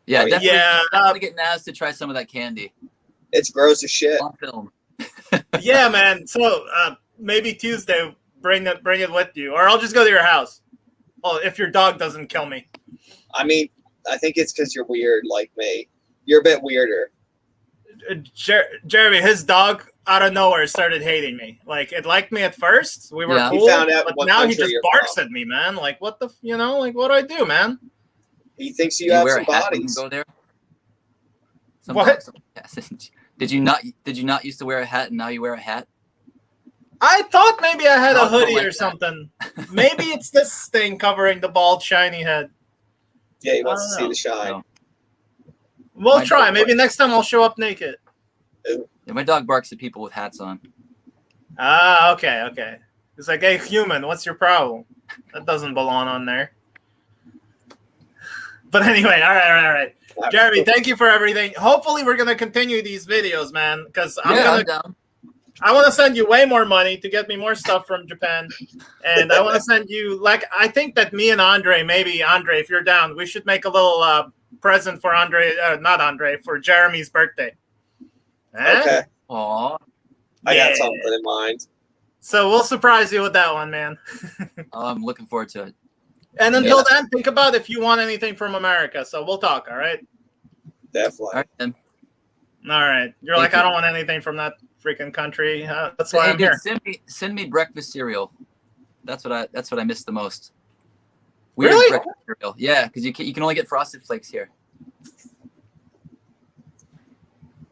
Yeah, definitely get Naz to try some of that candy. It's gross as shit. On film. Yeah, man. So maybe Tuesday, bring it with you, or I'll just go to your house. Oh, if your dog doesn't kill me. I mean, I think it's because you're weird like me. You're a bit weirder. Jeremy, his dog out of nowhere started hating me. Like, it liked me at first. We were cool, he found out but now he just barks at me, man. Like, what the, like, what do I do, man? He thinks you have some bodies. Go there. What? Did you not used to wear a hat and now you wear a hat? I thought maybe I had a hoodie or something. Maybe it's this thing covering the bald, shiny head. Yeah, he wants to see the shine. No. We'll try. Maybe next time I'll show up naked. Yeah, my dog barks at people with hats on. Ah, okay. It's like, hey, human, what's your problem? That doesn't belong on there. But anyway, all right. Jeremy, thank you for everything. Hopefully, we're gonna continue these videos, man. Because I'm down. I want to send you way more money to get me more stuff from Japan, and I want to send you I think that me and Andre, maybe Andre, if you're down, we should make a little present for for Jeremy's birthday. Okay. Aw. I got something in mind. So we'll surprise you with that one, man. I'm looking forward to it. And until then, think about if you want anything from America. So we'll talk, all right? Definitely. All right, then. All right. You're I don't want anything from that freaking country. That's why I'm here. Send me breakfast cereal. That's what I miss the most. Really? Breakfast cereal. Yeah, because you can only get Frosted Flakes here.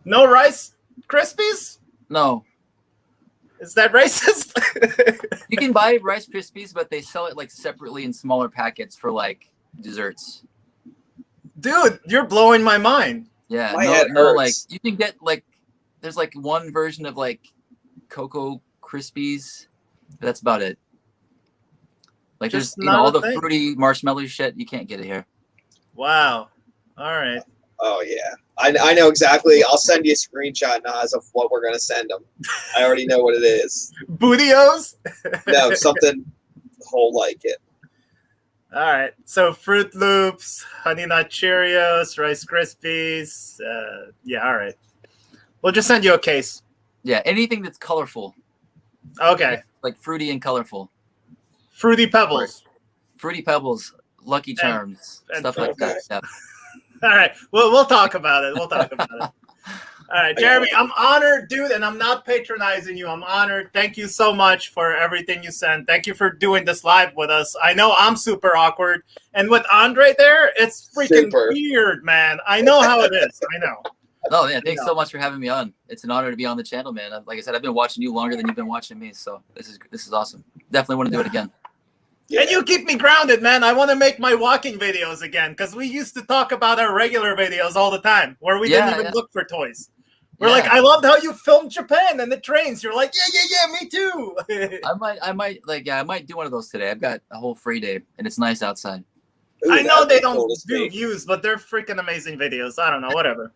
No Rice Krispies? No. Is that racist? You can buy Rice Krispies, but they sell it separately in smaller packets for desserts. Dude, you're blowing my mind. Yeah, you can get there's one version of Cocoa Krispies, but that's about it. There's all the fruity marshmallow shit, you can't get it here. Wow. All right. Oh yeah, I know exactly. I'll send you a screenshot, Naz, of what we're gonna send them. I already know what it is. Bootios? No, something whole like it. All right. So Fruit Loops, Honey Nut Cheerios, Rice Krispies. Yeah. All right. We'll just send you a case. Yeah. Anything that's colorful. Okay. Like fruity and colorful. Fruity Pebbles. Fruity Pebbles, Lucky Charms, stuff like that. Yeah. All right. We'll talk about it. All right, Jeremy, I'm honored, dude, and I'm not patronizing you. I'm honored. Thank you so much for everything you sent. Thank you for doing this live with us. I know I'm super awkward, and with Andre there, it's freaking weird, man. I know how it is. I know. Oh, yeah. Thanks so much for having me on. It's an honor to be on the channel, man. Like I said, I've been watching you longer than you've been watching me, so this is awesome. Definitely want to do it again. Yeah. And you keep me grounded, man. I want to make my walking videos again because we used to talk about our regular videos all the time where we didn't even look for toys. We're I loved how you filmed Japan and the trains. You're like, yeah, me too. I might do one of those today. I've got a whole free day and it's nice outside. Ooh, I know they don't do views, but they're freaking amazing videos. I don't know, whatever.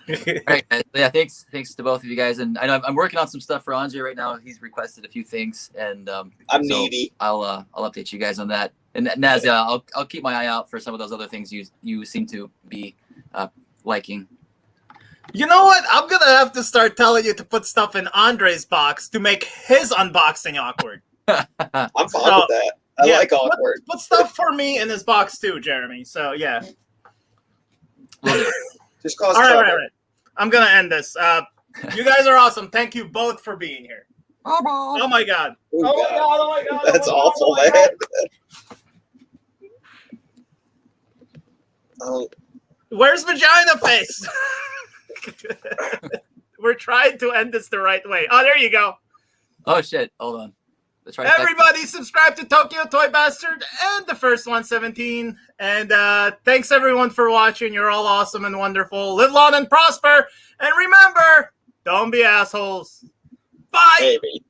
All right, yeah, thanks to both of you guys, and I know I'm working on some stuff for Andre right now. He's requested a few things, and I'm needy. I'll update you guys on that. And Naz, I'll keep my eye out for some of those other things you seem to be liking. You know what? I'm gonna have to start telling you to put stuff in Andre's box to make his unboxing awkward. I'm fine with that. I like awkward. Put stuff for me in his box too, Jeremy. So yeah. Just cause all right. I'm gonna end this. You guys are awesome. Thank you both for being here. Oh my god. Oh my god. That's awful, man. Where's vagina face? We're trying to end this the right way. Oh, there you go. Oh shit. Hold on. Everybody subscribe to Tokyo Toy Bastard and the First 117. And thanks everyone for watching. You're all awesome and wonderful. Live long and prosper. And remember, don't be assholes. Bye. Maybe.